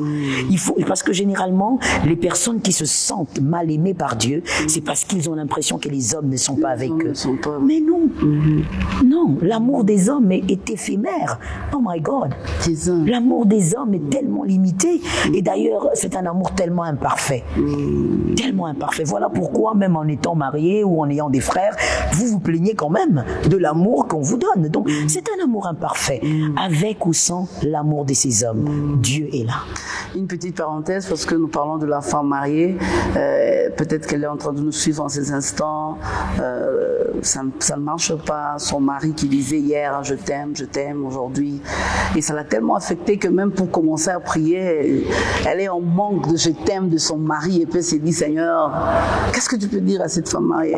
Parce que généralement, les personnes qui se sentent mal aimées par Dieu, c'est parce qu'ils ont l'impression que les hommes ne sont pas avec eux. Mais non. Non, l'amour des hommes est éphémère. Oh my God. L'amour des hommes est tellement limité. Et d'ailleurs, c'est un amour tellement imparfait. Tellement imparfait. Voilà pourquoi, même en étant marié ou en ayant des frères, vous vous plaignez quand même de l'amour qu'on vous donne. Donc, c'est un amour imparfait. Avec ou sans l'amour de ces hommes, Dieu est là. Une petite parenthèse, parce que nous parlons de la femme mariée. Peut-être qu'elle est en train de nous suivre en ces instants. Ça ne marche pas. Son mari qui disait hier, je t'aime aujourd'hui. Et ça l'a tellement affectée que même pour commencer à prier, elle est en manque de je t'aime de son mari. Et puis elle s'est dit, Seigneur, qu'est-ce que tu peux dire à cette femme mariée?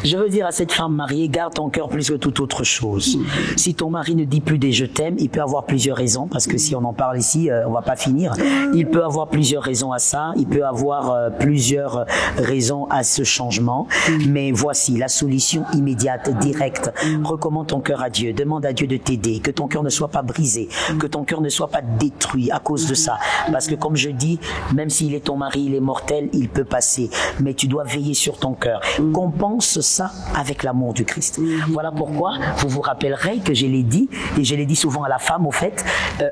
Je veux dire à cette femme mariée, garde ton cœur plus que toute autre chose. Si ton mari ne dit plus des je t'aime, il peut avoir plusieurs raisons, parce que si on en parle ici, on va pas finir. Il peut avoir plusieurs raisons à ça, il peut avoir plusieurs raisons à ce changement. Mais voici la solution immédiate, directe. Recommande ton cœur à Dieu, demande à Dieu de t'aider, que ton cœur ne soit pas brisé, que ton cœur ne soit pas détruit à cause de ça. Parce que comme je dis, même s'il est ton mari, il est mortel, il peut passer. Mais tu dois veiller sur ton cœur. Compense ça avec l'amour du Christ. Voilà pourquoi vous vous rappellerez que je l'ai dit, et je l'ai dit souvent à la femme au fait,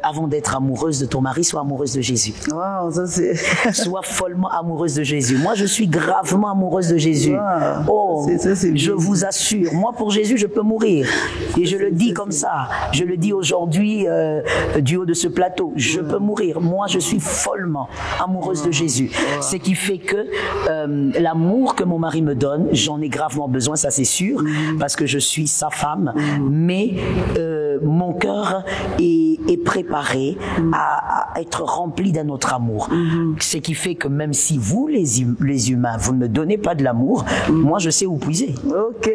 avant d'être amoureuse de ton mari, sois amoureuse de Jésus. Wow, ça c'est... Sois follement amoureuse de Jésus. Moi, je suis gravement amoureuse de Jésus. Wow. Oh, c'est je vous assure, moi pour Jésus, je peux mourir. Et je le dis comme ça. Je le dis aujourd'hui du haut de ce plateau. Je peux mourir. Moi, je suis follement amoureuse de Jésus. Ce qui fait que l'amour que mon mari me donne, j'en ai gravement besoin, ça c'est sûr, parce que je suis sa femme. Mais mon cœur est préparé à être rempli d'un autre amour. Ce qui fait que même si vous, les humains, vous ne me donnez pas de l'amour, moi je sais où puiser. Ok.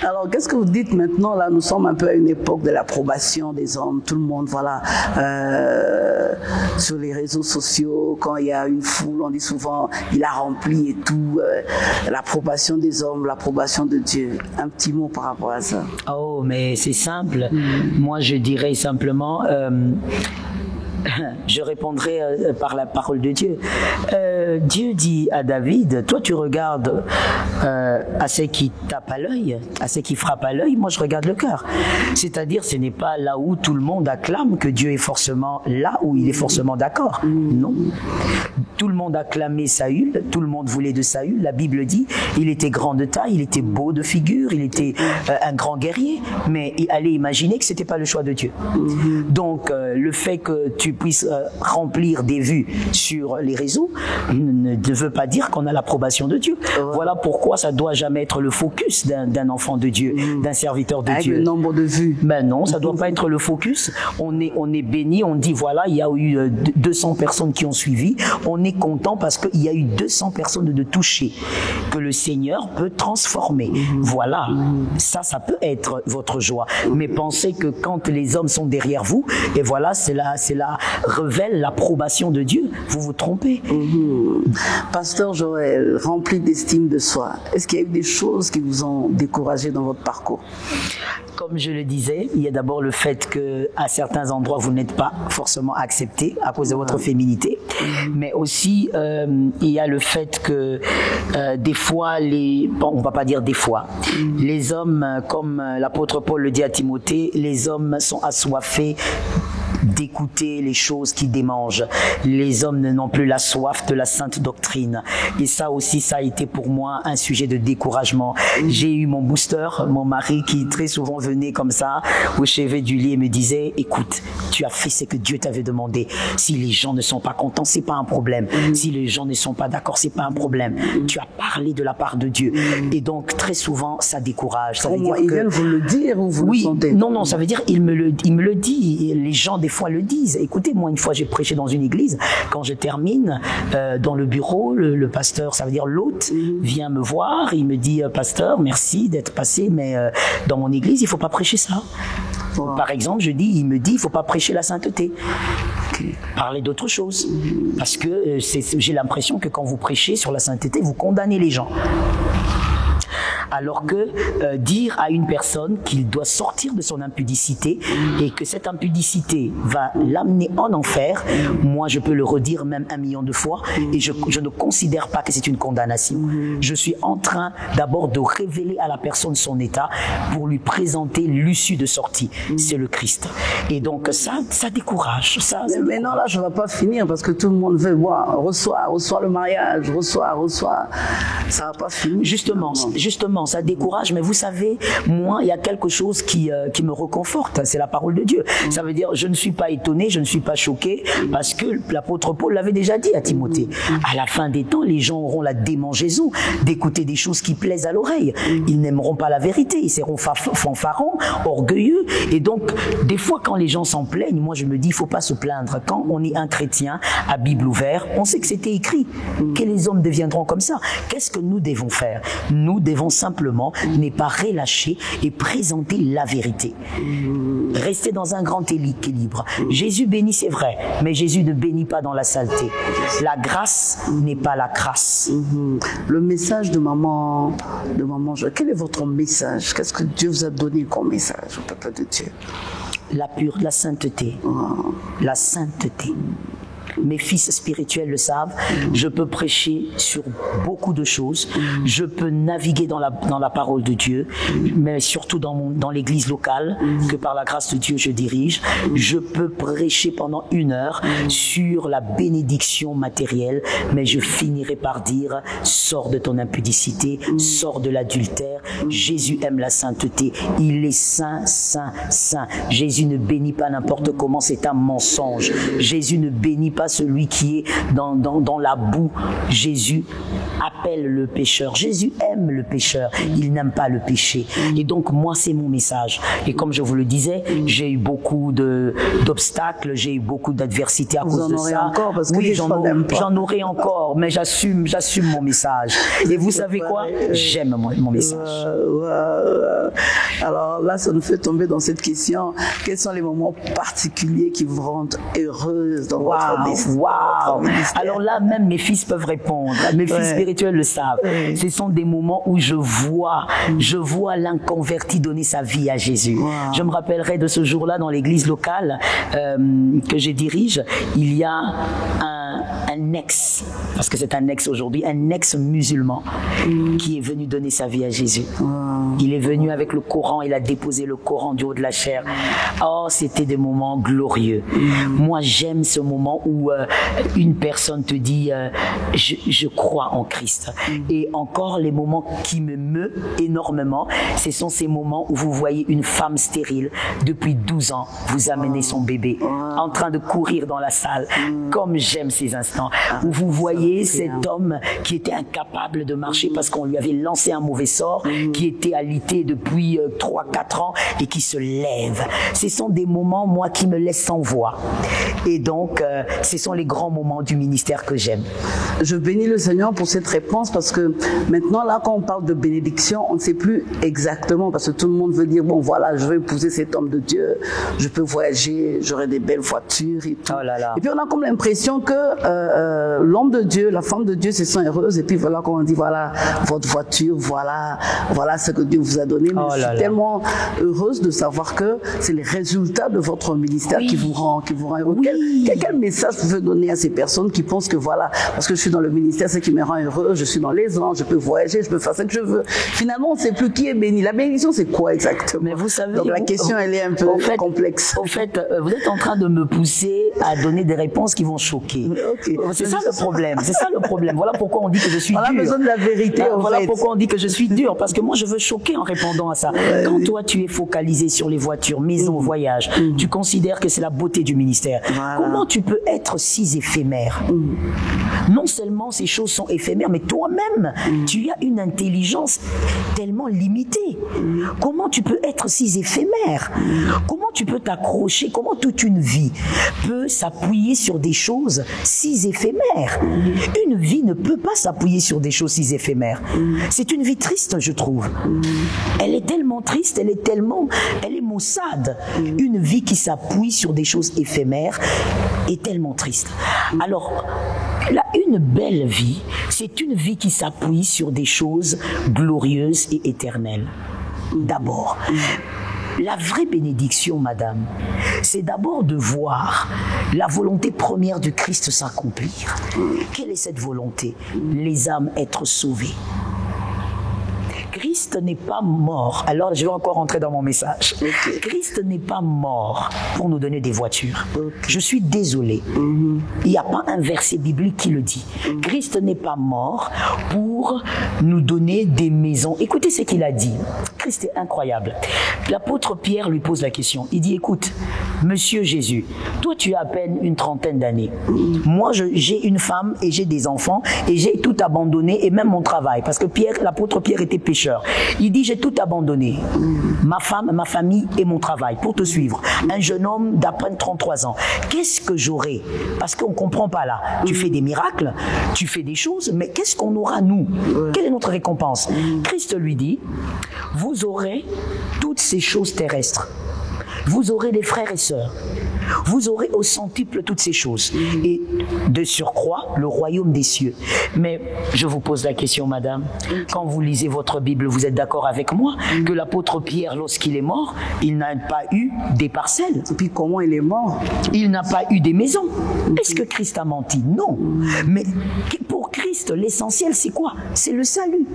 Alors, qu'est-ce que vous dites maintenant? Là, nous sommes un peu à une époque de l'approbation des hommes. Tout le monde, voilà, sur les réseaux sociaux, quand il y a une foule, on dit souvent, il a rempli et tout. L'approbation des hommes, l'approbation de Dieu. Un petit mot par rapport à ça. Oh, mais c'est simple. Moi, je dirais simplement... je répondrai par la parole de Dieu. Dieu dit à David, toi tu regardes à ce qui tape à l'œil, à ce qui frappe à l'œil, moi je regarde le cœur. C'est-à-dire ce n'est pas là où tout le monde acclame que Dieu est forcément là où il est forcément d'accord. Non. Tout le monde acclamait Saül, tout le monde voulait de Saül. La Bible dit, il était grand de taille, il était beau de figure, il était un grand guerrier, mais il allait imaginer que c'était pas le choix de Dieu. Donc le fait que tu puisses remplir des vues sur les réseaux ne veut pas dire qu'on a l'approbation de Dieu. Voilà pourquoi ça doit jamais être le focus d'un enfant de Dieu, d'un serviteur de Avec Dieu. le nombre de vues. Ben non, ça doit pas être le focus. On est béni, on dit voilà, il y a eu 200 personnes qui ont suivi. On est content parce qu'il y a eu 200 personnes de toucher que le Seigneur peut transformer. Voilà, ça peut être votre joie. Mais pensez que quand les hommes sont derrière vous, et voilà, cela révèle l'approbation de Dieu. Vous vous trompez. Pasteur Joël, rempli d'estime de soi, est-ce qu'il y a eu des choses qui vous ont découragé dans votre parcours? Comme je le disais, il y a d'abord le fait que à certains endroits vous n'êtes pas forcément accepté à cause de votre féminité, mais aussi il y a le fait que des fois on va pas dire des fois, les hommes, comme l'apôtre Paul le dit à Timothée, les hommes sont assoiffés d'écouter les choses qui démangent. Les hommes n'ont plus la soif de la sainte doctrine. Et ça aussi, ça a été pour moi un sujet de découragement. J'ai eu mon booster, mon mari, qui très souvent venait comme ça au chevet du lit et me disait, écoute, tu as fait ce que Dieu t'avait demandé. Si les gens ne sont pas contents, c'est pas un problème. Si les gens ne sont pas d'accord, c'est pas un problème. Tu as parlé de la part de Dieu. Et donc, très souvent, ça décourage. Ça veut dire ils viennent vous le dire ou vous le sentez? Non, ça veut dire, il me le dit. Les gens, des fois, le disent. Écoutez, moi, une fois, j'ai prêché dans une église. Quand je termine, dans le bureau, le pasteur, ça veut dire l'hôte, vient me voir. Il me dit, pasteur, merci d'être passé, mais dans mon église, il faut pas prêcher ça. Par exemple, il me dit, il faut pas prêcher la sainteté. Parler d'autre chose. Parce que j'ai l'impression que quand vous prêchez sur la sainteté, vous condamnez les gens. Alors que dire à une personne qu'il doit sortir de son impudicité et que cette impudicité va l'amener en enfer, moi je peux le redire même 1 million de fois et je ne considère pas que c'est une condamnation. Je suis en train d'abord de révéler à la personne son état pour lui présenter l'issue de sortie. C'est le Christ. Et donc ça décourage. Mais non, là je ne vais pas finir parce que tout le monde veut voir, reçoit le mariage, reçoit. Ça va pas finir. Justement, ça décourage, mais vous savez, moi, il y a quelque chose qui me réconforte, c'est la parole de Dieu. Ça veut dire, je ne suis pas étonné, je ne suis pas choqué, parce que l'apôtre Paul l'avait déjà dit à Timothée. À la fin des temps, les gens auront la démangeaison d'écouter des choses qui plaisent à l'oreille. Ils n'aimeront pas la vérité, ils seront fanfarons, orgueilleux, et donc, des fois, quand les gens s'en plaignent, moi, je me dis, il faut pas se plaindre. Quand on est un chrétien, à Bible ouverte, on sait que c'était écrit, que les hommes deviendront comme ça. Qu'est-ce que nous devons faire? Nous devons simplement ne pas relâcher et présenter la vérité. Rester dans un grand équilibre. Jésus bénit, c'est vrai, mais Jésus ne bénit pas dans la saleté. La grâce n'est pas la crasse. Le message de maman Joël, quel est votre message? Qu'est-ce que Dieu vous a donné comme message au peuple de Dieu? La sainteté. La sainteté. Mes fils spirituels le savent, je peux prêcher sur beaucoup de choses, je peux naviguer dans la parole de Dieu, mais surtout dans l'église locale, que par la grâce de Dieu je dirige, je peux prêcher pendant 1 heure sur la bénédiction matérielle, mais je finirai par dire, sors de ton impudicité, sors de l'adultère, Jésus aime la sainteté, il est saint, saint, saint. Jésus ne bénit pas n'importe comment, c'est un mensonge. Jésus ne bénit pas celui qui est dans la boue. Jésus appelle appelle le pécheur. Jésus aime le pécheur. Il n'aime pas le péché. Et donc, moi, c'est mon message. Et comme je vous le disais, j'ai eu beaucoup d'obstacles, j'ai eu beaucoup d'adversités à cause de ça. Encore parce que oui, j'en aurai encore, mais j'assume mon message. Et vous savez quoi? J'aime mon message. Alors là, ça nous fait tomber dans cette question. Quels sont les moments particuliers qui vous rendent heureuse dans votre ministère? Alors là, même mes fils peuvent répondre. Mes fils spirituels le savent. Ce sont des moments où je vois l'inconverti donner sa vie à Jésus. Je me rappellerai de ce jour-là dans l'église locale que je dirige. Il y a un ex, parce que c'est un ex aujourd'hui, un ex-musulman qui est venu donner sa vie à Jésus. Il est venu avec le Coran, il a déposé le Coran du haut de la chair. Oh, c'était des moments glorieux. Moi, j'aime ce moment où une personne te dit je crois en Christ. Et encore, les moments qui me meuvent énormément, ce sont ces moments où vous voyez une femme stérile depuis 12 ans vous amener son bébé en train de courir dans la salle. Comme j'aime ces instants où vous voyez cet homme qui était incapable de marcher parce qu'on lui avait lancé un mauvais sort, qui était alité depuis 3-4 ans et qui se lève. Ce sont des moments, moi, qui me laissent sans voix. Et donc, ce sont les grands moments du ministère que j'aime. Je bénis le Seigneur pour cette réponse parce que maintenant, là, quand on parle de bénédiction, on ne sait plus exactement parce que tout le monde veut dire, bon, voilà, je vais épouser cet homme de Dieu, je peux voyager, j'aurai des belles voitures et tout. Oh là là. Et puis, on a comme l'impression que l'homme de Dieu, la femme de Dieu se sent heureuse et puis voilà, quand on dit, voilà, votre voiture, voilà ce que Dieu vous a donné. Mais je suis tellement heureuse de savoir que c'est les résultats de votre ministère qui vous rend heureux. Quel message vous pouvez donner à ces personnes qui pensent que voilà, parce que je suis dans le ministère, c'est qui me rend heureux, je suis dans les anges, je peux voyager, je peux faire ce que je veux. Finalement, on ne sait plus qui est béni. La bénédiction, c'est quoi exactement? Mais vous savez, donc la question, elle est un peu complexe. En fait, vous êtes en train de me pousser à donner des réponses qui vont choquer. C'est ça le problème. C'est ça le problème. Voilà pourquoi on dit que je suis dur. On a besoin de la vérité. Voilà pourquoi on dit que je suis dur, parce que moi, je veux choquer en répondant à ça. Quand toi, tu es focalisé sur les voitures, maisons, voyages, tu considères que c'est la beauté du ministère. Comment tu peux être si éphémère? Non seulement ces choses sont éphémères, mais toi-même, tu as une intelligence tellement limitée. Comment tu peux être si éphémère? Comment tu peux t'accrocher? Comment toute une vie peut s'appuyer sur des choses si éphémères? Une vie ne peut pas s'appuyer sur des choses si éphémères. C'est une vie triste, je trouve. Elle est tellement triste, elle est maussade. Une vie qui s'appuie sur des choses éphémères est tellement triste. Alors, là, une belle vie, c'est une vie qui s'appuie sur des choses glorieuses et éternelles. D'abord, la vraie bénédiction, madame, c'est d'abord de voir la volonté première du Christ s'accomplir. Quelle est cette volonté? Les âmes être sauvées. Christ n'est pas mort. Alors, je vais encore rentrer dans mon message. Christ n'est pas mort pour nous donner des voitures. Je suis désolé. Il n'y a pas un verset biblique qui le dit. Christ n'est pas mort pour nous donner des maisons. Écoutez ce qu'il a dit. Christ est incroyable. L'apôtre Pierre lui pose la question. Il dit, écoute, Monsieur Jésus, toi tu as à peine une trentaine d'années. Moi, j'ai une femme et j'ai des enfants et j'ai tout abandonné et même mon travail. Parce que l'apôtre Pierre était pécheur. Il dit, j'ai tout abandonné. Ma femme, ma famille et mon travail pour te suivre. Un jeune homme d'à peine 33 ans. Qu'est-ce que j'aurai? Parce qu'on ne comprend pas là. Tu fais des miracles, tu fais des choses, mais qu'est-ce qu'on aura nous? Quelle est notre récompense? Christ lui dit, vous aurez toutes ces choses terrestres. Vous aurez des frères et sœurs. Vous aurez au centuple toutes ces choses. Et de surcroît, le royaume des cieux. Mais je vous pose la question, madame. Quand vous lisez votre Bible, vous êtes d'accord avec moi que l'apôtre Pierre, lorsqu'il est mort, il n'a pas eu des parcelles. Et puis comment il est mort? Il n'a pas eu des maisons. Est-ce que Christ a menti? Non. Mais pour Christ, l'essentiel, c'est quoi? C'est le salut.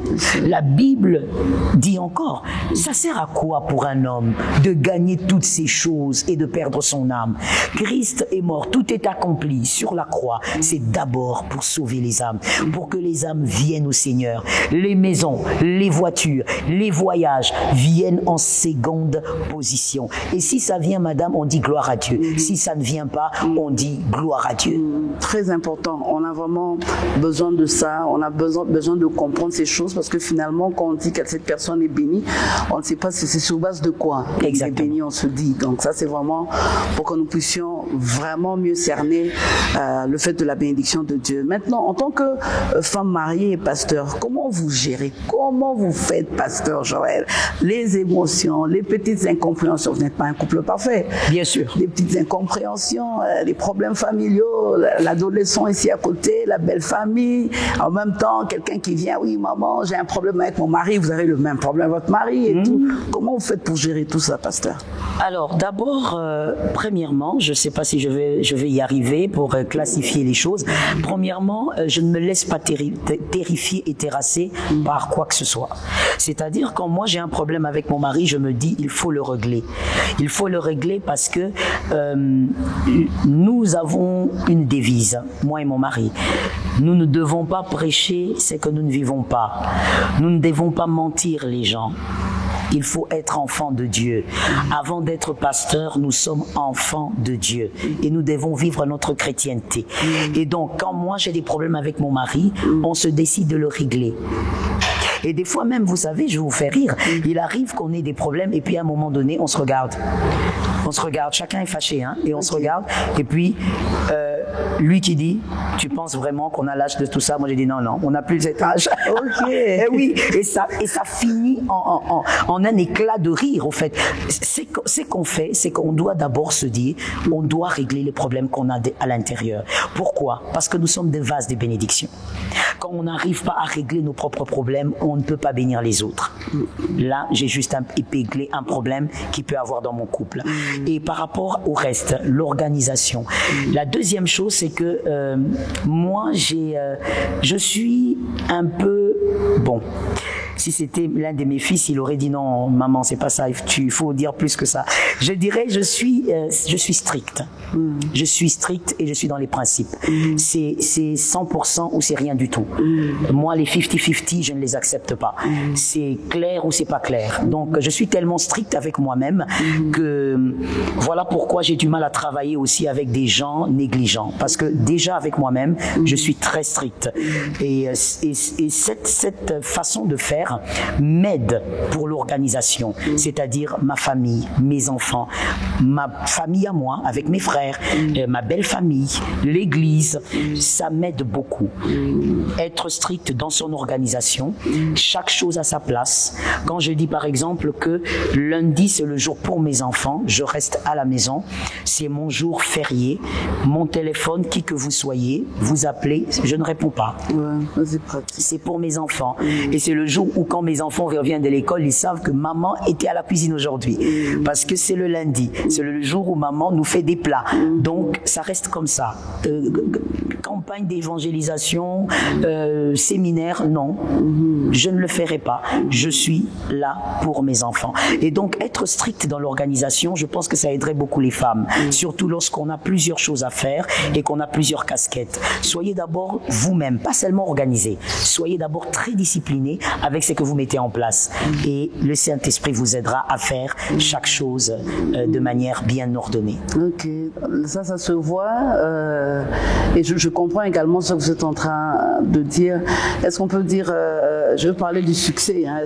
La Bible dit encore, ça sert à quoi pour un homme de gagner toutes ces choses et de perdre son âme? Christ est mort, tout est accompli sur la croix. C'est d'abord pour sauver les âmes, pour que les âmes viennent au Seigneur. Les maisons, les voitures, les voyages viennent en seconde position. Et si ça vient, madame, on dit gloire à Dieu. Si ça ne vient pas, on dit gloire à Dieu. Très important. On a vraiment besoin besoin de ça, on a besoin de comprendre ces choses parce que finalement, quand on dit que cette personne est bénie, on ne sait pas si c'est sur base de quoi. Exactement. Elle est bénie, on se dit. Donc ça, c'est vraiment pour que nous puissions vraiment mieux cerner le fait de la bénédiction de Dieu. Maintenant, en tant que femme mariée et pasteur, comment vous gérez? Comment vous faites, pasteur Joël? Les émotions, les petites incompréhensions. Vous n'êtes pas un couple parfait. Bien sûr. Les petites incompréhensions, les problèmes familiaux, l'adolescent ici à côté, la belle famille. En même temps, quelqu'un qui vient, oui, maman, j'ai un problème avec mon mari. Vous avez le même problème avec votre mari et tout. Comment vous faites pour gérer tout ça, pasteur? Alors, d'abord, premièrement, je ne sais pas si je vais y arriver pour classifier les choses. Premièrement, je ne me laisse pas terrifier et terrasser par quoi que ce soit. C'est-à-dire, quand moi j'ai un problème avec mon mari, je me dis, il faut le régler. Il faut le régler parce que nous avons une devise, moi et mon mari. Nous ne devons pas prêcher ce que nous ne vivons pas. Nous ne devons pas mentir les gens. Il faut être enfant de Dieu. Avant d'être pasteur, nous sommes enfants de Dieu et nous devons vivre notre chrétienté. Et donc, quand moi j'ai des problèmes avec mon mari, on se décide de le régler. Et des fois même, vous savez, je vais vous faire rire, il arrive qu'on ait des problèmes et puis à un moment donné, on se regarde. On se regarde, chacun est fâché, hein, et on se regarde. Et puis, lui qui dit, tu penses vraiment qu'on a l'âge de tout ça? Moi, j'ai dit non, on n'a plus cet âge. Ok. Et oui, et ça finit en un éclat de rire, au fait. C'est qu'on fait, c'est qu'on doit d'abord se dire, on doit régler les problèmes qu'on a à l'intérieur. Pourquoi? Parce que nous sommes des vases des bénédictions. Quand on n'arrive pas à régler nos propres problèmes, on ne peut pas bénir les autres. Là, j'ai juste épinglé un problème qu'il peut avoir dans mon couple. Et par rapport au reste, l'organisation. La deuxième chose, c'est que moi, je suis un peu... Bon, si c'était l'un de mes fils, il aurait dit non, maman, c'est pas ça, il faut dire plus que ça. Je dirais, je suis strict. Je suis strict et je suis dans les principes. C'est 100% ou c'est rien du tout. Moi, les 50-50, je ne les accepte pas. C'est clair ou c'est pas clair. Donc, je suis tellement strict avec moi-même que voilà pourquoi j'ai du mal à travailler aussi avec des gens négligents. Parce que déjà avec moi-même, je suis très strict. Et cette façon de faire m'aide pour l'organisation, c'est-à-dire ma famille, mes enfants, ma famille à moi, avec mes frères, ma belle famille, l'église, ça m'aide beaucoup. Être strict dans son organisation, chaque chose à sa place. Quand je dis par exemple que lundi c'est le jour pour mes enfants, je reste à la maison, c'est mon jour férié, mon téléphone, qui que vous soyez, vous appelez, je ne réponds pas. Ouais, c'est pratique. C'est pour mes enfants. Et c'est le jour où quand mes enfants reviennent de l'école, ils savent que maman était à la cuisine aujourd'hui. Parce que c'est le lundi. C'est le jour où maman nous fait des plats. Donc, ça reste comme ça. Campagne d'évangélisation, séminaire, non. Je ne le ferai pas. Je suis là pour mes enfants. Et donc, être strict dans l'organisation, je pense que ça aiderait beaucoup les femmes. Surtout lorsqu'on a plusieurs choses à faire et qu'on a plusieurs casquettes. Soyez d'abord vous-même, pas seulement organisé. Soyez d'abord très discipliné avec ce que vous mettez en place. Et le Saint-Esprit vous aidera à faire chaque chose de manière bien ordonnée. Ok, ça se voit. Et je comprends également ce que vous êtes en train de dire. Est-ce qu'on peut dire, je veux parler du succès, hein,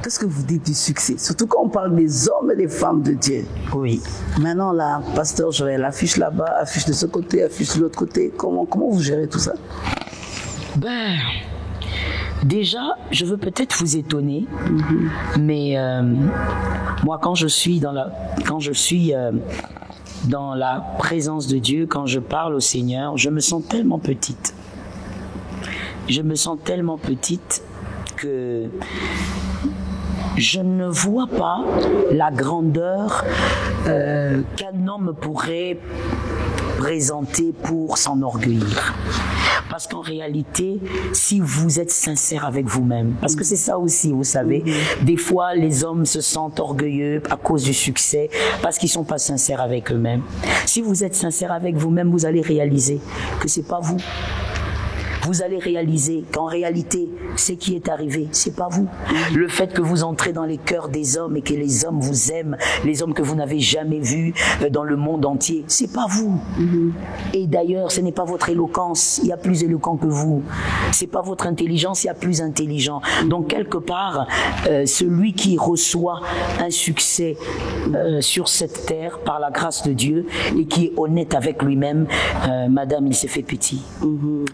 qu'est-ce que vous dites du succès? Surtout quand on parle des hommes et des femmes de Dieu. Oui. Maintenant, là, pasteur Joël, affiche là-bas, affiche de ce côté, affiche de l'autre côté. Comment vous gérez tout ça? Ben, déjà, je veux peut-être vous étonner, mais moi, quand je suis dans la présence de Dieu, quand je parle au Seigneur, je me sens tellement petite. Je me sens tellement petite que je ne vois pas la grandeur qu'un homme pourrait présenter pour s'enorgueillir. Parce qu'en réalité, si vous êtes sincère avec vous-même, parce que c'est ça aussi, vous savez, des fois les hommes se sentent orgueilleux à cause du succès, parce qu'ils ne sont pas sincères avec eux-mêmes. Si vous êtes sincère avec vous-même, vous allez réaliser que c'est pas vous. vous allez réaliser qu'en réalité, ce qui est arrivé, c'est pas vous. Le fait que vous entrez dans les cœurs des hommes et que les hommes vous aiment, les hommes que vous n'avez jamais vus dans le monde entier, c'est pas vous. Et d'ailleurs, ce n'est pas votre éloquence, il y a plus éloquent que vous. C'est pas votre intelligence, il y a plus intelligent. Donc quelque part, celui qui reçoit un succès sur cette terre par la grâce de Dieu et qui est honnête avec lui-même, madame, il s'est fait petit.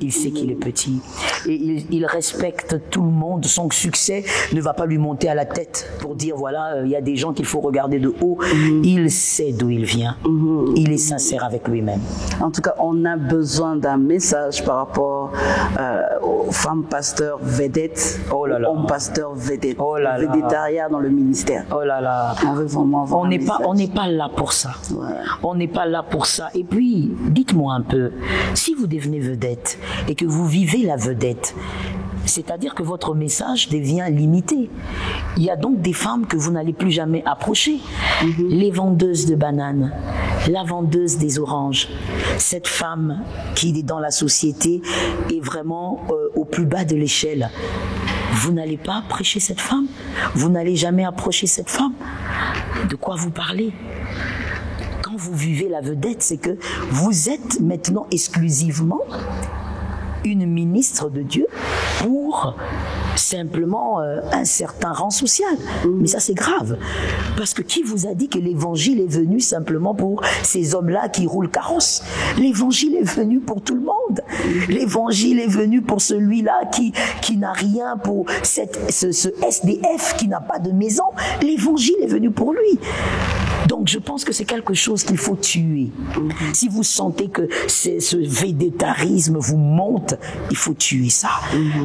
Il sait qu'il est petit. Et il respecte tout le monde. Son succès ne va pas lui monter à la tête pour dire, voilà, il y a des gens qu'il faut regarder de haut. Il sait d'où il vient. Il est sincère avec lui-même. En tout cas, on a besoin d'un message par rapport aux femmes pasteurs vedettes, aux hommes pasteurs vedettes, védétariens dans le ministère. Oh là là. On veut vraiment avoir on n'est pas là pour ça. Ouais. On n'est pas là pour ça. Et puis, dites-moi un peu, si vous devenez vedette et que vous vivez la vedette, c'est-à-dire que votre message devient limité. Il y a donc des femmes que vous n'allez plus jamais approcher. Les vendeuses de bananes, la vendeuse des oranges, cette femme qui est dans la société est vraiment au plus bas de l'échelle. Vous n'allez pas prêcher cette femme? Vous n'allez jamais approcher cette femme? De quoi vous parlez? Quand vous vivez la vedette, c'est que vous êtes maintenant exclusivement une ministre de Dieu pour simplement un certain rang social. Mais ça, c'est grave. Parce que qui vous a dit que l'évangile est venu simplement pour ces hommes-là qui roulent carrosse? L'évangile est venu pour tout le monde. L'évangile est venu pour celui-là qui n'a rien, pour ce SDF qui n'a pas de maison. L'évangile est venu pour lui. Donc je pense que c'est quelque chose qu'il faut tuer. Si vous sentez que ce védétarisme vous monte, il faut tuer ça.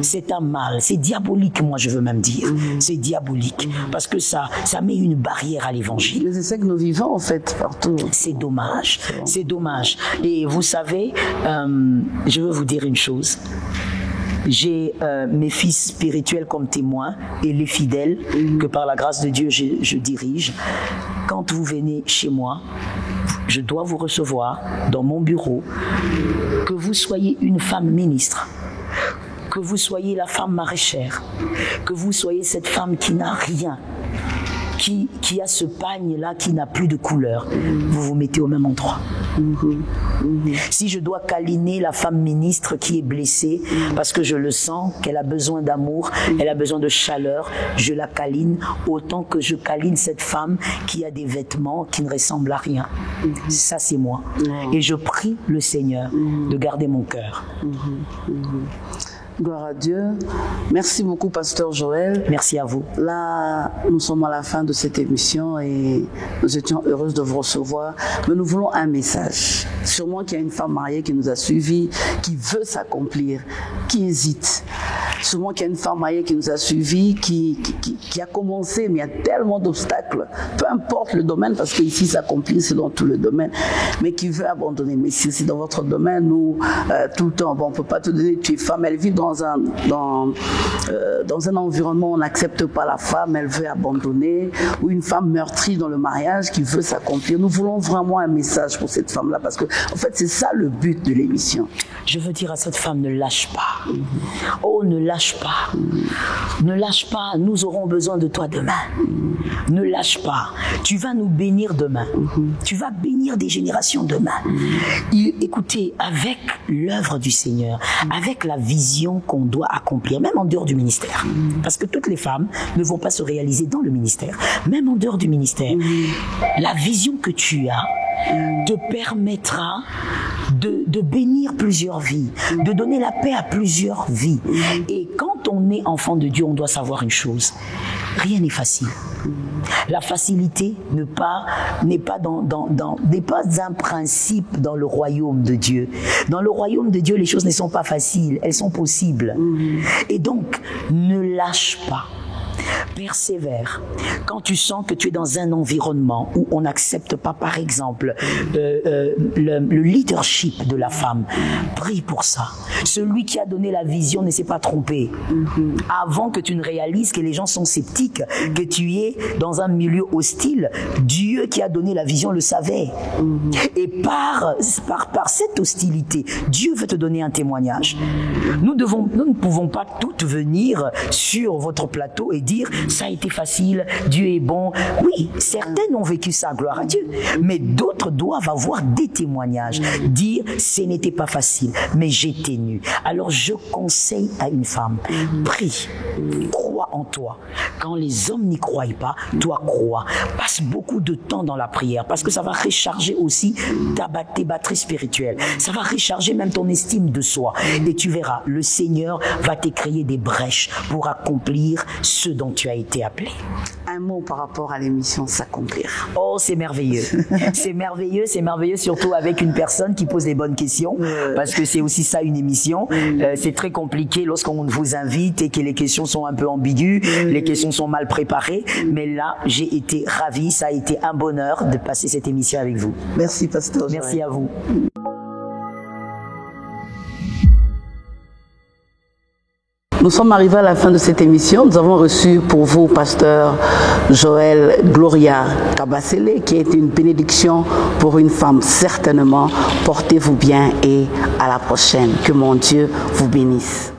C'est un mal, c'est diabolique, moi je veux même dire. C'est diabolique, parce que ça met une barrière à l'évangile. Mais c'est ça que nous vivons en fait partout. C'est dommage, c'est dommage. Et vous savez, je veux vous dire une chose. J'ai mes fils spirituels comme témoins et les fidèles que par la grâce de Dieu je dirige. Quand vous venez chez moi, je dois vous recevoir dans mon bureau, que vous soyez une femme ministre, que vous soyez la femme maraîchère, que vous soyez cette femme qui n'a rien, qui a ce pagne-là qui n'a plus de couleur, vous vous mettez au même endroit. Si je dois câliner la femme ministre qui est blessée, parce que je le sens, qu'elle a besoin d'amour, elle a besoin de chaleur, je la câline autant que je câline cette femme qui a des vêtements qui ne ressemblent à rien. Ça, c'est moi. Et je prie le Seigneur de garder mon cœur. Gloire à Dieu. Merci beaucoup, Pasteur Joël. Merci à vous. Là, nous sommes à la fin de cette émission et nous étions heureuses de vous recevoir. Mais nous voulons un message. Sûrement qu'il y a une femme mariée qui nous a suivis, qui veut s'accomplir, qui hésite. Sûrement qu'il y a une femme mariée qui nous a suivis, qui a commencé, mais il y a tellement d'obstacles. Peu importe le domaine, parce qu'ici, s'accomplir, c'est dans tout le domaine, mais qui veut abandonner. Mais si c'est dans votre domaine, nous, tout le temps, bon, on ne peut pas te donner, tu es femme, elle vit dans un environnement où on n'accepte pas la femme, elle veut abandonner, ou une femme meurtrie dans le mariage qui veut s'accomplir. Nous voulons vraiment un message pour cette femme-là, parce que, en fait, c'est ça le but de l'émission. Je veux dire à cette femme, ne lâche pas. Oh, ne lâche pas. Ne lâche pas, nous aurons besoin de toi demain. Ne lâche pas. Tu vas nous bénir demain. Tu vas bénir des générations demain. Écoutez, avec l'œuvre du Seigneur, avec la vision qu'on doit accomplir, même en dehors du ministère, parce que toutes les femmes ne vont pas se réaliser dans le ministère, même en dehors du ministère, la vision que tu as te permettra de bénir plusieurs vies, de donner la paix à plusieurs vies. Et quand on est enfant de Dieu, on doit savoir une chose, rien n'est facile. La facilité n'est pas un principe dans le royaume de Dieu. Dans le royaume de Dieu, les choses ne sont pas faciles, elles sont possibles. Et donc, ne lâche pas. Persévère. Quand tu sens que tu es dans un environnement où on n'accepte pas, par exemple, le leadership de la femme, prie pour ça. Celui qui a donné la vision ne s'est pas trompé. Avant que tu ne réalises que les gens sont sceptiques, que tu es dans un milieu hostile, Dieu qui a donné la vision le savait. Et par cette hostilité, Dieu veut te donner un témoignage. Nous ne pouvons pas toutes venir sur votre plateau et dire ça a été facile, Dieu est bon. Oui, certaines ont vécu ça, gloire à Dieu. Mais d'autres doivent avoir des témoignages. Dire ce n'était pas facile, mais j'ai tenu. Alors je conseille à une femme, prie, crois en toi. Quand les hommes n'y croient pas, toi crois. Passe beaucoup de temps dans la prière parce que ça va recharger aussi tes batteries spirituelles. Ça va recharger même ton estime de soi. Et tu verras, le Seigneur va te créer des brèches pour accomplir ce dont tu as été appelé. Un mot par rapport à l'émission S'accomplir. Oh, c'est merveilleux. C'est merveilleux, surtout avec une personne qui pose les bonnes questions, parce que c'est aussi ça une émission. C'est très compliqué lorsqu'on vous invite et que les questions sont un peu ambiguës, les questions sont mal préparées, mais là, j'ai été ravi, ça a été un bonheur de passer cette émission avec vous. Merci, pasteur. Merci à vous. Nous sommes arrivés à la fin de cette émission. Nous avons reçu pour vous, pasteur Joël Gloria Kabasele, qui est une bénédiction pour une femme, certainement. Portez-vous bien et à la prochaine. Que mon Dieu vous bénisse.